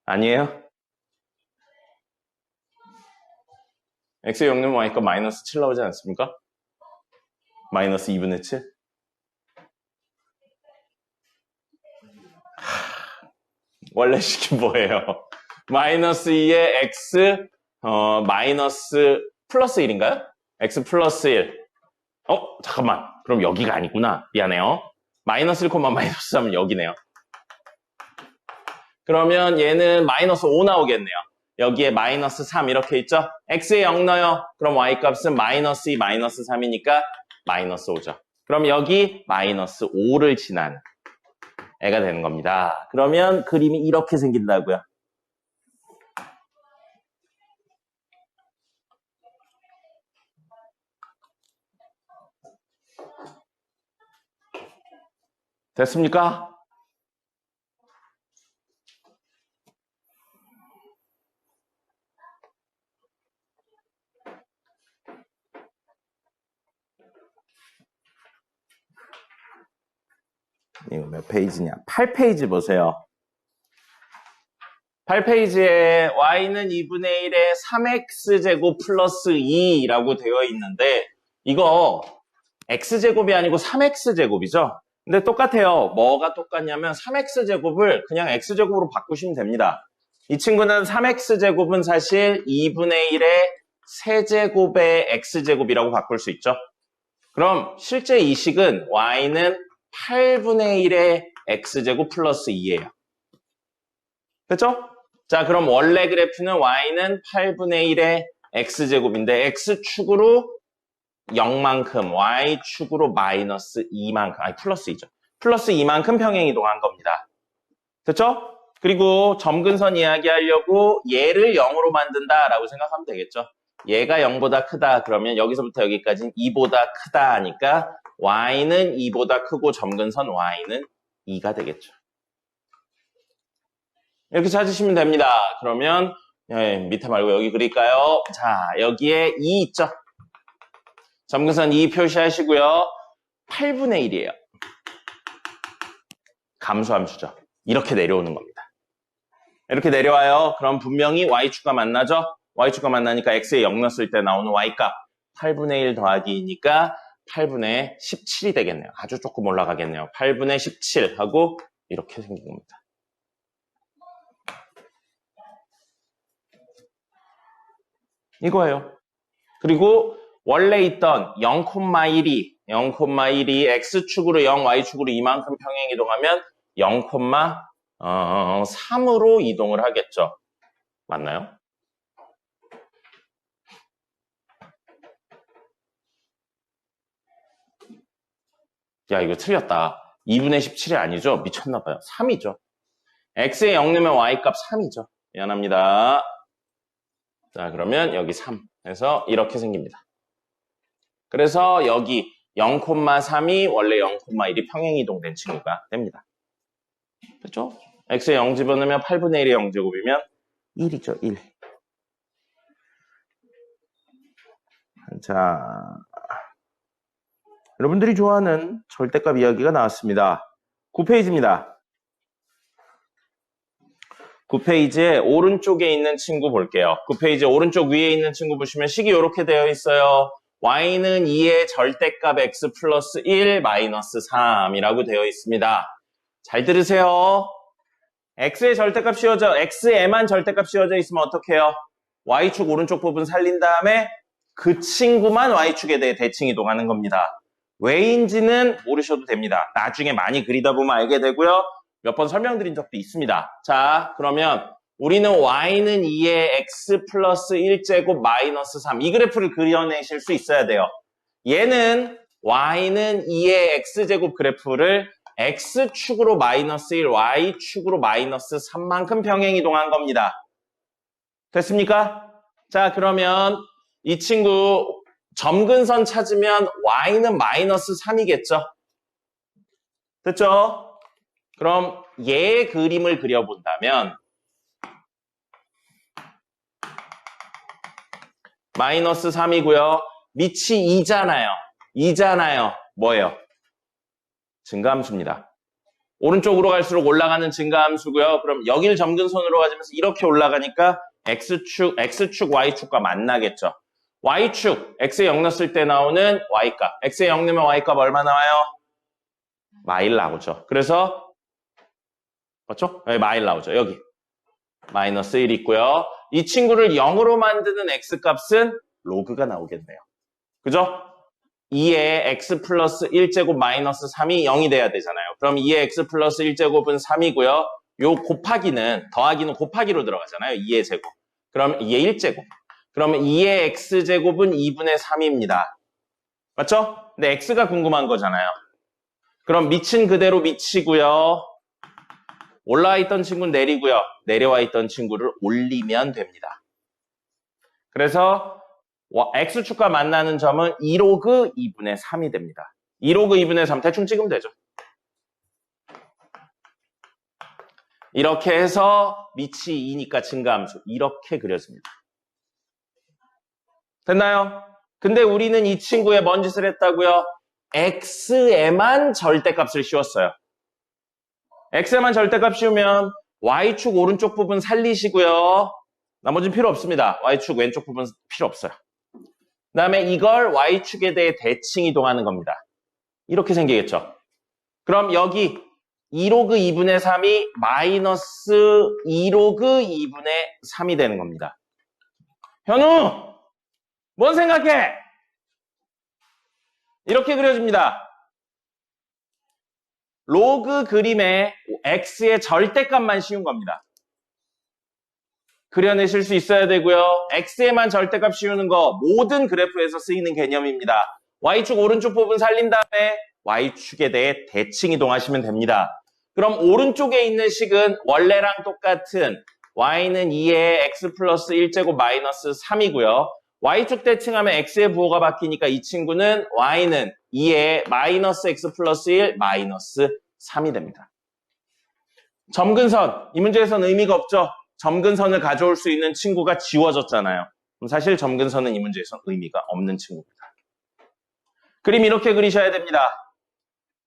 아니에요? x에 0 넣으면 y값 마이너스 7 나오지 않습니까? 마이너스 2분의 7? 원래 식이 뭐예요? 마이너스 2에 x 마이너스 플러스 1인가요? x 플러스 1. 잠깐만. 그럼 여기가 아니구나. 미안해요. 마이너스 1, 마이너스 3은 여기네요. 그러면 얘는 마이너스 5 나오겠네요. 여기에 마이너스 3 이렇게 있죠? x에 0 넣어요. 그럼 y값은 마이너스 2, 마이너스 3이니까 마이너스 5죠. 그럼 여기 마이너스 5를 지나는 애가 되는 겁니다. 그러면 그림이 이렇게 생긴다고요. 됐습니까? 이거 몇 페이지냐? 8페이지 보세요. 8페이지에 y는 2분의 1에 3x제곱 플러스 2라고 되어 있는데 이거 x제곱이 아니고 3x제곱이죠? 근데 똑같아요. 뭐가 똑같냐면 3x제곱을 그냥 x제곱으로 바꾸시면 됩니다. 이 친구는 3x제곱은 사실 2분의 1의 세제곱의 x제곱이라고 바꿀 수 있죠. 그럼 실제 이 식은 y는 8분의 1의 x제곱 플러스 2예요. 됐죠? 자, 그럼 원래 그래프는 y는 8분의 1의 x제곱인데 x축으로 0만큼, y축으로 마이너스 2만큼, 아니 플러스 2죠. 플러스 2만큼 평행이동한 겁니다. 됐죠? 그리고 점근선 이야기하려고 얘를 0으로 만든다라고 생각하면 되겠죠. 얘가 0보다 크다 그러면 여기서부터 여기까지는 2보다 크다 하니까 y는 2보다 크고 점근선 y는 2가 되겠죠. 이렇게 찾으시면 됩니다. 그러면 밑에 말고 여기 그릴까요? 자, 여기에 2 있죠? 점근선 2 표시하시고요. 8분의 1이에요. 감소함수죠. 이렇게 내려오는 겁니다. 이렇게 내려와요. 그럼 분명히 y축과 만나죠? y축과 만나니까 x에 0 넣었을 때 나오는 y값 8분의 1 더하기 2니까 8분의 17이 되겠네요. 아주 조금 올라가겠네요. 8분의 17 하고 이렇게 생긴 겁니다. 이거예요. 그리고 원래 있던 0,1이 x축으로 0, y축으로 이만큼 평행이동하면 0,3으로 이동을 하겠죠. 맞나요? 야, 이거 틀렸다. 2분의 17이 아니죠? 미쳤나봐요. 3이죠. x에 0 넣으면 y값 3이죠. 미안합니다. 자, 그러면 여기 3 해서 이렇게 생깁니다. 그래서 여기 0,3이 원래 0,1이 평행이동된 친구가 됩니다. 그렇죠? x에 0 집어넣으면 8분의 1의 0제곱이면 1이죠. 1. 자, 여러분들이 좋아하는 절대값 이야기가 나왔습니다. 9페이지입니다. 9페이지에 오른쪽에 있는 친구 볼게요. 9페이지 오른쪽 위에 있는 친구 보시면 식이 이렇게 되어 있어요. y는 2의 절대값 x 플러스 1 마이너스 3이라고 되어 있습니다. 잘 들으세요. x의 절대값 씌워져, x에만 절대값 씌워져 있으면 어떻게 해요? y축 오른쪽 부분 살린 다음에 그 친구만 y축에 대해 대칭 이동하는 겁니다. 왜인지는 모르셔도 됩니다. 나중에 많이 그리다 보면 알게 되고요. 몇 번 설명드린 적도 있습니다. 자, 그러면 우리는 y는 2의 x 플러스 1제곱 마이너스 3. 이 그래프를 그려내실 수 있어야 돼요. 얘는 y는 2의 x제곱 그래프를 x축으로 마이너스 1, y축으로 마이너스 3만큼 평행 이동한 겁니다. 됐습니까? 자, 그러면 이 친구 점근선 찾으면 y는 마이너스 3이겠죠? 됐죠? 그럼 얘의 그림을 그려본다면 마이너스 3이고요. 밑이 2잖아요. 2잖아요. 뭐예요? 증가함수입니다. 오른쪽으로 갈수록 올라가는 증가함수고요. 그럼 여길 점근선으로 가지면서 이렇게 올라가니까 x축, y축과 만나겠죠. y축, x에 0 넣었을 때 나오는 y값. x에 0 넣으면 y값 얼마 나와요? 마일 나오죠. 그래서 맞죠? 네, 마일 나오죠. 여기 마이너스 1 있고요. 이 친구를 0으로 만드는 x값은 로그가 나오겠네요. 그죠? 2의 x 플러스 1제곱 마이너스 3이 0이 돼야 되잖아요. 그럼 2의 x 플러스 1제곱은 3이고요. 요 곱하기는, 더하기는 곱하기로 들어가잖아요. 2의 제곱. 그럼 2의 1제곱. 그러면 2의 x제곱은 2분의 3입니다. 맞죠? 근데 x가 궁금한 거잖아요. 그럼 밑은 그대로 밑이고요. 올라와 있던 친구는 내리고요. 내려와 있던 친구를 올리면 됩니다. 그래서 x축과 만나는 점은 2로그 2분의 3이 됩니다. 2로그 2분의 3 대충 찍으면 되죠. 이렇게 해서 밑이 2니까 증가함수 이렇게 그려집니다. 됐나요? 근데 우리는 이 친구에 뭔 짓을 했다고요? x에만 절대값을 씌웠어요. x에만 절대값 씌우면 y축 오른쪽 부분 살리시고요. 나머지는 필요 없습니다. y축 왼쪽 부분 필요 없어요. 그 다음에 이걸 y축에 대해 대칭 이동하는 겁니다. 이렇게 생기겠죠. 그럼 여기 2로그 2분의 3이 마이너스 2로그 2분의 3이 되는 겁니다. 현우! 뭔 생각해? 이렇게 그려집니다. 로그 그림에 x의 절대값만 씌운 겁니다. 그려내실 수 있어야 되고요. x에만 절대값 씌우는 거 모든 그래프에서 쓰이는 개념입니다. y축 오른쪽 부분 살린 다음에 y축에 대해 대칭 이동하시면 됩니다. 그럼 오른쪽에 있는 식은 원래랑 똑같은 y는 2의 x 플러스 1제곱 마이너스 3이고요. y축 대칭하면 x의 부호가 바뀌니까 이 친구는 y는 2의 마이너스 x 플러스 1 마이너스 3이 됩니다. 점근선, 이 문제에서는 의미가 없죠. 점근선을 가져올 수 있는 친구가 지워졌잖아요. 그럼 사실 점근선은 이 문제에서는 의미가 없는 친구입니다. 그림 이렇게 그리셔야 됩니다.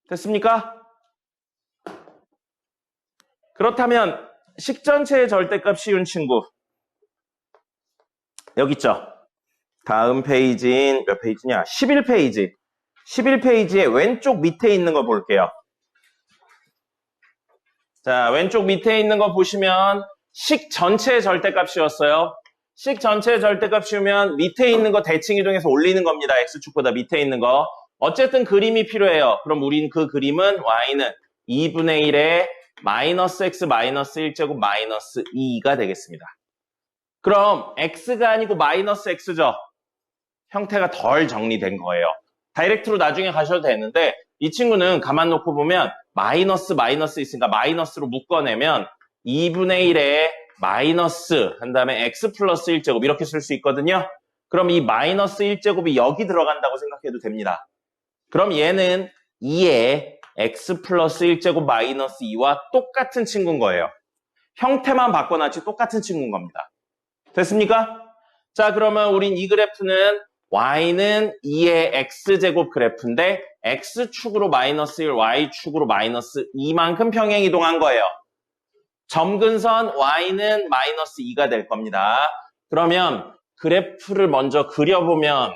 됐습니까? 그렇다면 식 전체의 절대값 씌운 친구 여기 있죠. 다음 페이지인 몇 페이지냐? 11페이지. 11페이지의 왼쪽 밑에 있는 거 볼게요. 자, 왼쪽 밑에 있는 거 보시면 식 전체의 절대값 씌웠어요. 식 전체의 절대값 씌우면 밑에 있는 거 대칭 이동해서 올리는 겁니다. x축보다 밑에 있는 거. 어쨌든 그림이 필요해요. 그럼 우린 그 그림은 y는 2분의 1에 마이너스 x 마이너스 1제곱 마이너스 2가 되겠습니다. 그럼 x가 아니고 마이너스 x죠. 형태가 덜 정리된 거예요. 다이렉트로 나중에 가셔도 되는데 이 친구는 가만 놓고 보면 마이너스 있으니까 마이너스로 묶어내면 2분의 1에 마이너스 한 다음에 x 플러스 1제곱 이렇게 쓸 수 있거든요. 그럼 이 마이너스 1제곱이 여기 들어간다고 생각해도 됩니다. 그럼 얘는 2에 x 플러스 1제곱 마이너스 2와 똑같은 친구인 거예요. 형태만 바꿔놨지 똑같은 친구인 겁니다. 됐습니까? 자, 그러면 우린 이 그래프는 y는 2의 x제곱 그래프인데 x축으로 마이너스 1, y축으로 마이너스 2만큼 평행 이동한 거예요. 점근선 y는 마이너스 2가 될 겁니다. 그러면 그래프를 먼저 그려보면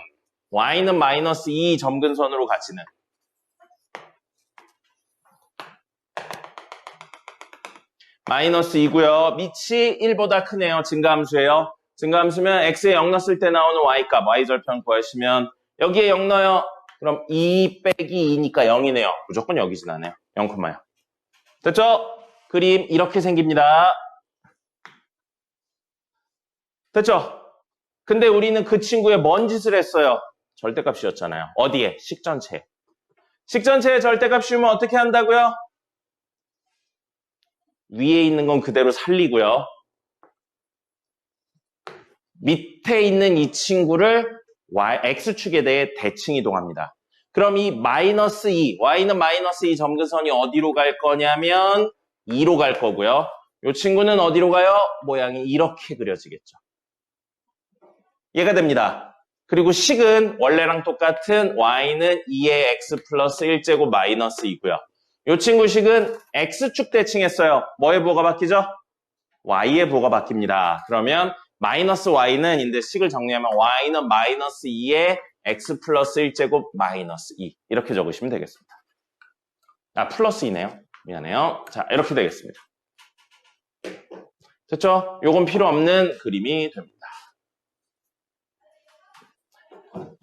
y는 마이너스 2 점근선으로 가지는 마이너스 2고요. 밑이 1보다 크네요. 증가함수예요. 증가함수면 x에 0 넣었을 때 나오는 y값, y절편 구하시면 여기에 0 넣어요. 그럼 2 빼기 2니까 0이네요. 무조건 여기 지나네요. 0,0. 됐죠? 그림 이렇게 생깁니다. 됐죠? 근데 우리는 그 친구의 뭔 짓을 했어요? 절대값이었잖아요. 어디에? 식전체. 식전체의 절대값 씌우면 어떻게 한다고요? 위에 있는 건 그대로 살리고요. 밑에 있는 이 친구를 x축에 대해 대칭 이동합니다. 그럼 이 마이너스 2, y는 마이너스 2 점근선이 어디로 갈 거냐면 2로 갈 거고요. 이 친구는 어디로 가요? 모양이 이렇게 그려지겠죠. 이해가 됩니다. 그리고 식은 원래랑 똑같은 y는 2의 x 플러스 1제곱 마이너스 2고요. 이 친구 식은 x축 대칭했어요. 뭐의 부호가 바뀌죠? y의 부호가 바뀝니다. 그러면 마이너스 y는 인데 식을 정리하면 y는 마이너스 2의 x 플러스 1제곱 마이너스 2 이렇게 적으시면 되겠습니다. 아 플러스 2네요. 미안해요. 자 이렇게 되겠습니다. 됐죠? 요건 필요 없는 그림이 됩니다.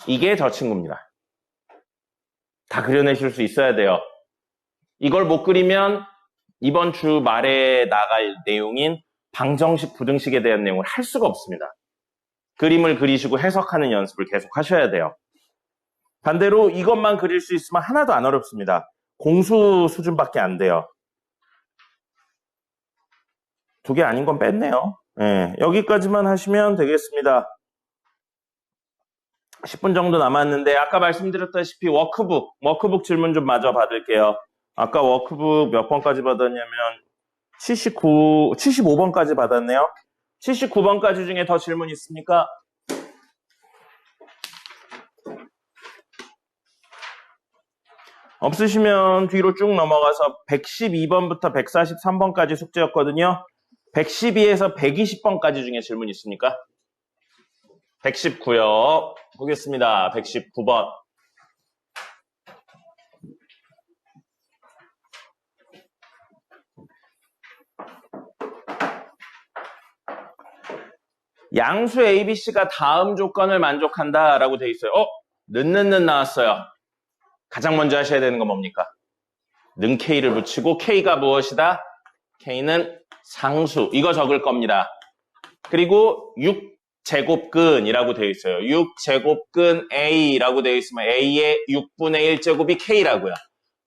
이게 저 친구입니다. 다 그려내실 수 있어야 돼요. 이걸 못 그리면 이번 주 말에 나갈 내용인 방정식, 부등식에 대한 내용을 할 수가 없습니다. 그림을 그리시고 해석하는 연습을 계속 하셔야 돼요. 반대로 이것만 그릴 수 있으면 하나도 안 어렵습니다. 공수 수준밖에 안 돼요. 두 개 아닌 건 뺐네요. 네, 여기까지만 하시면 되겠습니다. 10분 정도 남았는데 아까 말씀드렸다시피 워크북 질문 좀 마저 받을게요. 아까 워크북 몇 번까지 받았냐면 75번까지 받았네요. 79번까지 중에 더 질문 있습니까? 없으시면 뒤로 쭉 넘어가서 112번부터 143번까지 숙제였거든요. 112에서 120번까지 중에 질문 있습니까? 119요. 보겠습니다. 119번. 양수 ABC가 다음 조건을 만족한다라고 돼 있어요. 는 나왔어요. 가장 먼저 하셔야 되는 건 뭡니까? 는 K를 붙이고 K가 무엇이다? K는 상수. 이거 적을 겁니다. 그리고 6제곱근이라고 되어 있어요. 6제곱근 A라고 되어 있으면 A의 6분의 1제곱이 K라고요.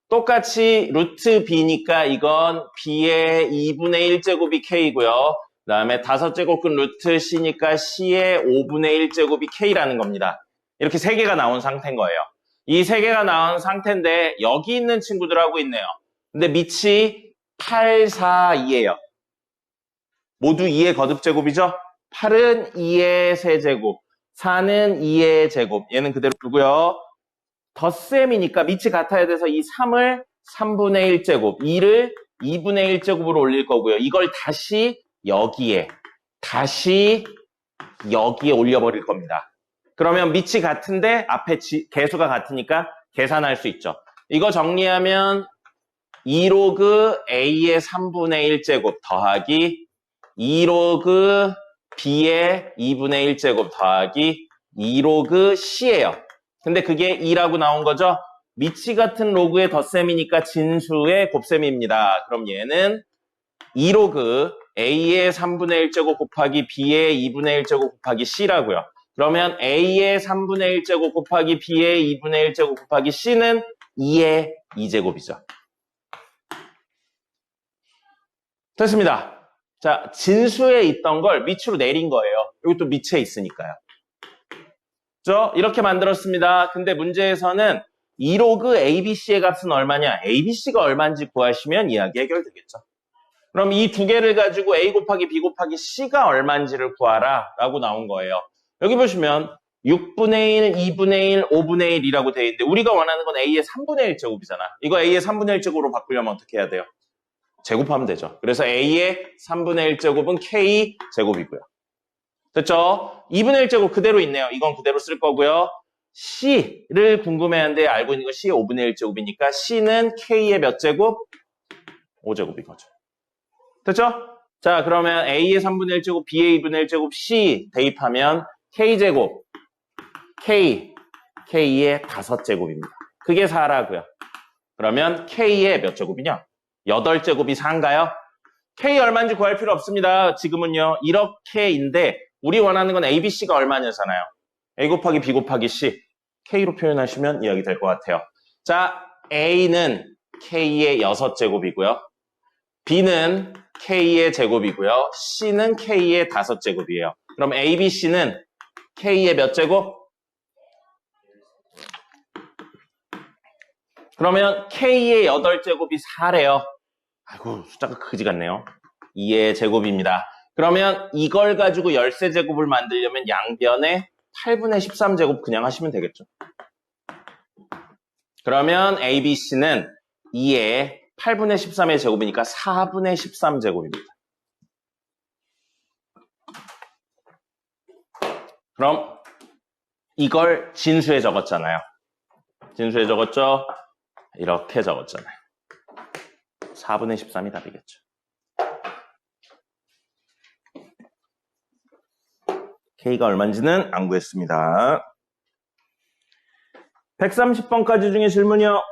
똑같이 루트 B니까 이건 B의 2분의 1제곱이 K고요. 그 다음에 5제곱근 루트 C니까 C의 5분의 1제곱이 K라는 겁니다. 이렇게 3개가 나온 상태인 거예요. 이 3개가 나온 상태인데 여기 있는 친구들하고 있네요. 근데 밑이 8, 4, 2예요. 모두 2의 거듭제곱이죠? 8은 2의 세제곱, 4는 2의 제곱. 얘는 그대로 두고요. 덧셈이니까 밑이 같아야 돼서 이 3을 3분의 1제곱, 2를 2분의 1제곱으로 올릴 거고요. 이걸 다시 여기에 올려버릴 겁니다. 그러면 밑이 같은데 앞에 개수가 같으니까 계산할 수 있죠. 이거 정리하면 2로그 A의 3분의 1제곱 더하기 2로그 B의 2분의 1제곱 더하기 2로그 C예요. 근데 그게 2라고 나온 거죠? 밑이 같은 로그의 덧셈이니까 진수의 곱셈입니다. 그럼 얘는 2로그 A의 3분의 1제곱 곱하기 B의 2분의 1제곱 곱하기 C라고요. 그러면 A의 3분의 1제곱 곱하기 B의 2분의 1제곱 곱하기 C는 2의 2제곱이죠. 됐습니다. 자, 진수에 있던 걸 밑으로 내린 거예요. 여기 또 밑에 있으니까요. 그죠? 이렇게 만들었습니다. 근데 문제에서는 2로그 ABC의 값은 얼마냐? ABC가 얼마인지 구하시면 이야기 해결되겠죠. 그럼 이 두 개를 가지고 A 곱하기 B 곱하기 C가 얼마인지를 구하라 라고 나온 거예요. 여기 보시면 6분의 1, 2분의 1, 5분의 1이라고 되어 있는데 우리가 원하는 건 A의 3분의 1제곱이잖아. 이거 A의 3분의 1제곱으로 바꾸려면 어떻게 해야 돼요? 제곱하면 되죠. 그래서 A의 3분의 1제곱은 K제곱이고요. 됐죠? 2분의 1제곱 그대로 있네요. 이건 그대로 쓸 거고요. C를 궁금해하는데 알고 있는 건 C의 5분의 1제곱이니까 C는 K의 몇 제곱? 5제곱인 거죠. 됐죠? 자, 그러면 A의 3분의 1제곱, B의 2분의 1제곱, C 대입하면 K제곱, K의 5제곱입니다. 그게 4라고요. 그러면 K의 몇 제곱이냐? 8제곱이 4인가요? K 얼마인지 구할 필요 없습니다. 지금은요. 이렇게인데 우리 원하는 건 A, B, C가 얼마냐잖아요. A 곱하기 B 곱하기 C. K로 표현하시면 이야기 될 것 같아요. 자, A는 K의 6제곱이고요. B는 K의 제곱이고요. C는 K의 5제곱이에요. 그럼 A, B, C는 K의 몇 제곱? 그러면 K의 8제곱이 4래요. 아이고, 숫자가 그지 같네요. 2의 제곱입니다. 그러면 이걸 가지고 열세 제곱을 만들려면 양변에 8분의 13제곱 그냥 하시면 되겠죠. 그러면 A, B, C는 2의 8분의 13의 제곱이니까 4분의 13제곱입니다. 그럼 이걸 진수에 적었잖아요. 진수에 적었죠? 이렇게 적었잖아요. 4분의 13이 답이겠죠. K가 얼마인지는 안 구했습니다. 130번까지 중에 질문이요.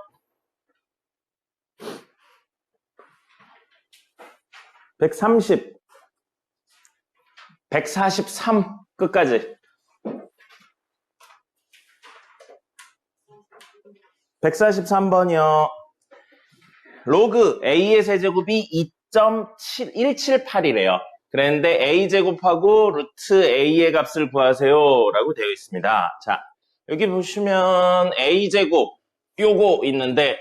130, 143 끝까지. 143번이요. 로그 A의 세제곱이 2.178이래요. 그랬는데 A제곱하고 루트 A의 값을 구하세요 라고 되어 있습니다. 자, 여기 보시면 A제곱 요거 있는데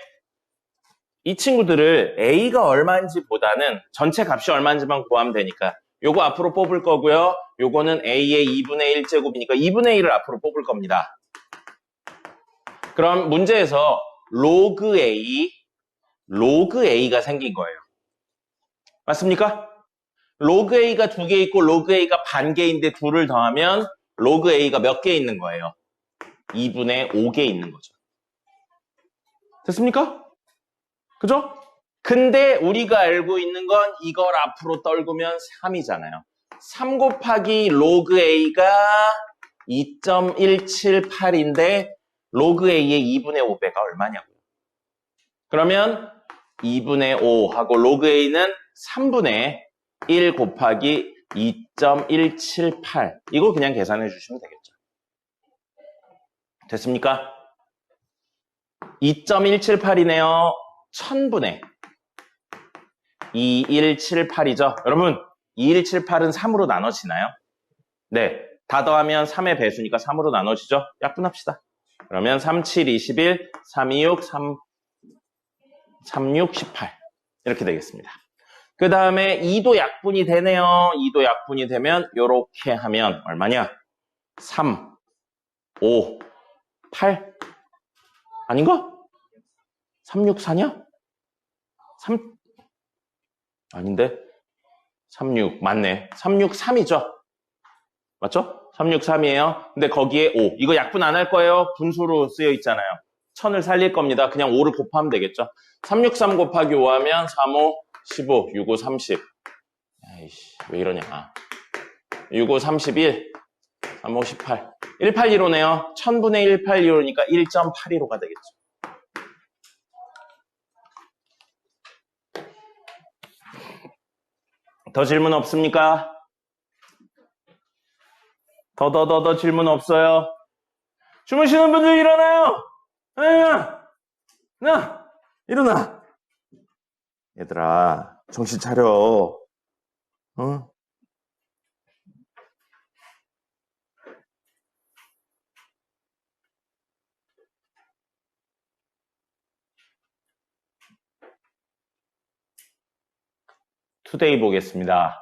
이 친구들을 A가 얼마인지 보다는 전체 값이 얼마인지만 구하면 되니까 요거 앞으로 뽑을 거고요. 요거는 A의 2분의 1제곱이니까 2분의 1을 앞으로 뽑을 겁니다. 그럼 문제에서 로그 A가 생긴 거예요. 맞습니까? 로그 A가 2개 있고 로그 A가 반 개인데 2를 더하면 로그 A가 몇 개 있는 거예요? 2분의 5개 있는 거죠. 됐습니까? 그죠? 근데 우리가 알고 있는 건 이걸 앞으로 떨구면 3이잖아요. 3 곱하기 로그 A가 2.178인데 로그 A의 2분의 5배가 얼마냐고요. 그러면 2분의 5 하고 로그 A는 3분의 1 곱하기 2.178 이거 그냥 계산해 주시면 되겠죠. 됐습니까? 2.178이네요. 1000분의 2178이죠. 여러분 2178은 3으로 나눠지나요? 네, 다 더하면 3의 배수니까 3으로 나눠지죠. 약분합시다. 그러면 37, 21, 326, 36, 18 이렇게 되겠습니다. 그 다음에 2도 약분이 되네요. 2도 약분이 되면 이렇게 하면 얼마냐? 3, 5, 8 아닌가? 364냐? 3 아닌데? 36 맞네. 363이죠. 맞죠? 363이에요. 근데 거기에 5. 이거 약분 안 할 거예요. 분수로 쓰여 있잖아요. 1000을 살릴 겁니다. 그냥 5를 곱하면 되겠죠. 363 곱하기 5 하면 35, 15, 65, 30. 아이씨, 왜 이러냐. 65, 31, 35, 18. 181호네요. 1000분의 181호니까 1.815가 되겠죠. 더 질문 없습니까? 더 질문 없어요? 주무시는 분들 일어나요! 나! 일어나! 얘들아, 정신 차려. 어? 투데이 보겠습니다.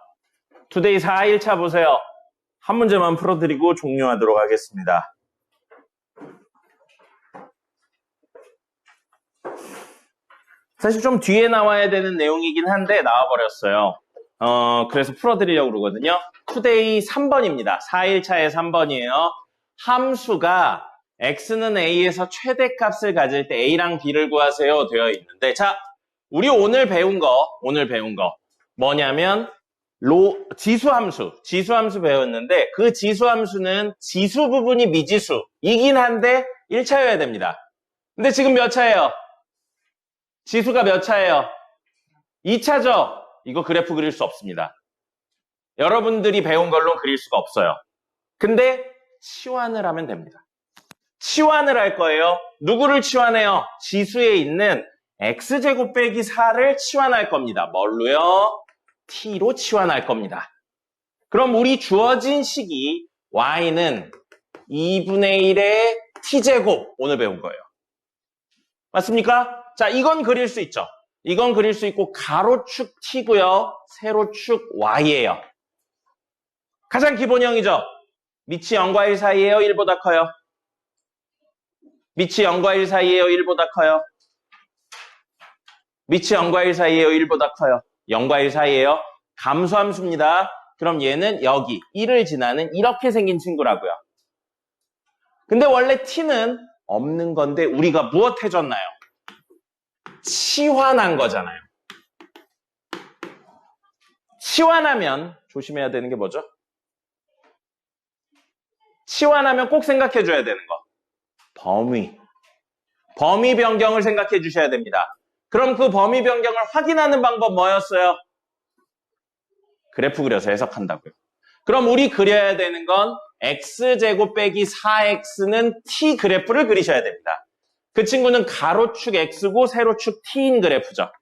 투데이 4일차 보세요. 한 문제만 풀어드리고 종료하도록 하겠습니다. 사실 좀 뒤에 나와야 되는 내용이긴 한데 나와버렸어요. 그래서 풀어드리려고 그러거든요. 투데이 3번입니다. 4일차의 3번이에요. 함수가 x는 a에서 최대값을 가질 때 a랑 b를 구하세요 되어 있는데 자, 우리 오늘 배운 거 뭐냐면 지수함수 배웠는데 그 지수함수는 지수 부분이 미지수이긴 한데 1차여야 됩니다. 근데 지금 몇 차예요? 지수가 몇 차예요? 2차죠? 이거 그래프 그릴 수 없습니다. 여러분들이 배운 걸로 그릴 수가 없어요. 근데 치환을 하면 됩니다. 치환을 할 거예요. 누구를 치환해요? 지수에 있는 x제곱 빼기 4를 치환할 겁니다. 뭘로요? t로 치환할 겁니다. 그럼 우리 주어진 식이 y는 2분의 1의 t제곱 오늘 배운 거예요. 맞습니까? 자, 이건 그릴 수 있죠. 이건 그릴 수 있고 가로축 t고요. 세로축 y예요. 가장 기본형이죠. 밑이 0과 1 사이에요? 1보다 커요? 밑이 0과 1 사이에요? 1보다 커요? 밑이 0과 1 사이에요? 1보다 커요? 0과 1 사이에요? 감소함수입니다. 그럼 얘는 여기 1을 지나는 이렇게 생긴 친구라고요. 근데 원래 t는 없는 건데 우리가 무엇 해줬나요? 치환한 거잖아요. 치환하면 조심해야 되는 게 뭐죠? 치환하면 꼭 생각해 줘야 되는 거. 범위 변경을 생각해 주셔야 됩니다. 그럼 그 범위 변경을 확인하는 방법 뭐였어요? 그래프 그려서 해석한다고요. 그럼 우리 그려야 되는 건 x제곱 빼기 4x는 t 그래프를 그리셔야 됩니다. 그 친구는 가로축 x고 세로축 t인 그래프죠.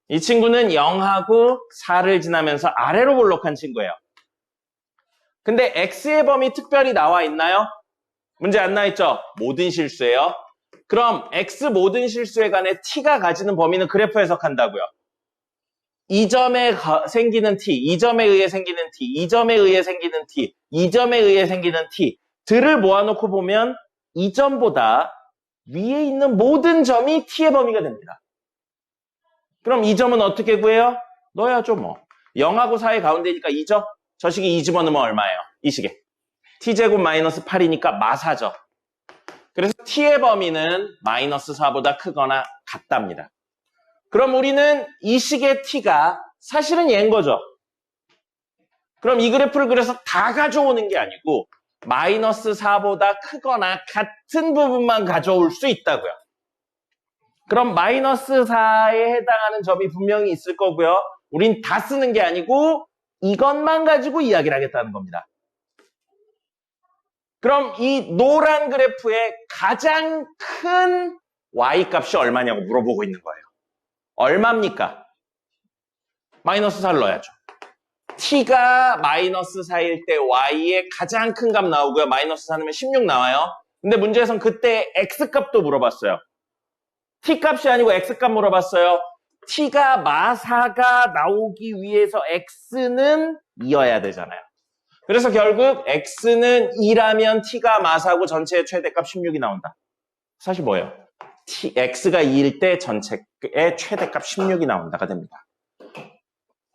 이 친구는 0하고 4를 지나면서 아래로 볼록한 친구예요. 근데 x의 범위 특별히 나와 있나요? 문제 안 나와 있죠? 모든 실수예요. 그럼 x 모든 실수에 관해 t가 가지는 범위는 그래프 해석한다고요. 이 점에 생기는 t, 이 점에 의해 생기는 t, 이 점에 의해 생기는 t, 이 점에 의해 생기는 t 들을 모아놓고 보면 이 점보다 위에 있는 모든 점이 t의 범위가 됩니다. 그럼 이 점은 어떻게 구해요? 넣어야죠 뭐. 0하고 4의 가운데니까 2죠? 저 식이 2 집어넣으면 얼마예요? 이 식에. t제곱 마이너스 8이니까 마사죠. 그래서 t의 범위는 마이너스 4보다 크거나 같답니다. 그럼 우리는 이 식의 t가 사실은 얘인 거죠. 그럼 이 그래프를 그려서 다 가져오는 게 아니고 마이너스 4보다 크거나 같은 부분만 가져올 수 있다고요. 그럼 마이너스 4에 해당하는 점이 분명히 있을 거고요. 우린 다 쓰는 게 아니고 이것만 가지고 이야기를 하겠다는 겁니다. 그럼 이 노란 그래프의 가장 큰 y값이 얼마냐고 물어보고 있는 거예요. 얼마입니까? 마이너스 4를 넣어야죠. t가 마이너스 4일 때 y의 가장 큰 값 나오고요. 마이너스 4 넣으면 16 나와요. 근데 문제에선 그때 x값도 물어봤어요. t값이 아니고 x값 물어봤어요. t가 마사가 나오기 위해서 x는 2여야 되잖아요. 그래서 결국 x는 2라면 t가 마사고 전체의 최대값 16이 나온다. 사실 뭐예요? x가 2일 때 전체의 최대값 16이 나온다가 됩니다.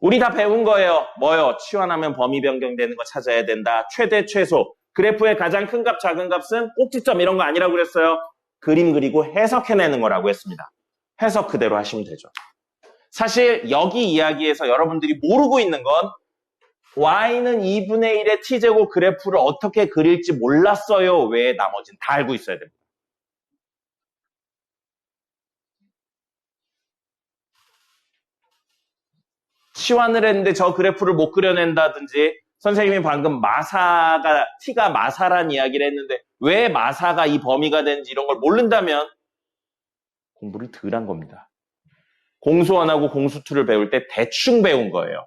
우리 다 배운 거예요. 뭐요? 치환하면 범위 변경되는 거 찾아야 된다. 최대, 최소. 그래프의 가장 큰 값, 작은 값은 꼭지점 이런 거 아니라고 그랬어요. 그림 그리고 해석해내는 거라고 했습니다. 해석 그대로 하시면 되죠. 사실 여기 이야기에서 여러분들이 모르고 있는 건 y는 2분의 1의 t제곱 그래프를 어떻게 그릴지 몰랐어요. 외에 나머지는 다 알고 있어야 됩니다. 치환을 했는데 저 그래프를 못 그려낸다든지 선생님이 방금 t가 마사란 이야기를 했는데 왜 마사가 이 범위가 되는지 이런 걸 모른다면 공부를 덜 한 겁니다. 공수1하고 공수2를 배울 때 대충 배운 거예요.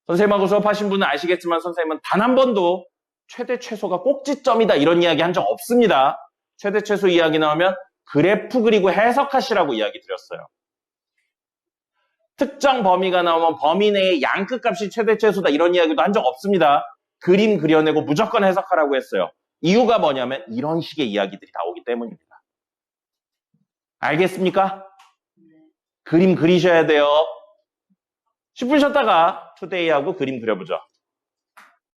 선생님하고 수업하신 분은 아시겠지만 선생님은 단 한 번도 최대 최소가 꼭지점이다 이런 이야기 한 적 없습니다. 최대 최소 이야기 나오면 그래프 그리고 해석하시라고 이야기 드렸어요. 특정 범위가 나오면 범위 내의 양끝값이 최대 최소다 이런 이야기도 한 적 없습니다. 그림 그려내고 무조건 해석하라고 했어요. 이유가 뭐냐면 이런 식의 이야기들이 나오기 때문입니다. 알겠습니까? 그림 그리셔야 돼요. 10분 쉬었다가 투데이하고 그림 그려보죠.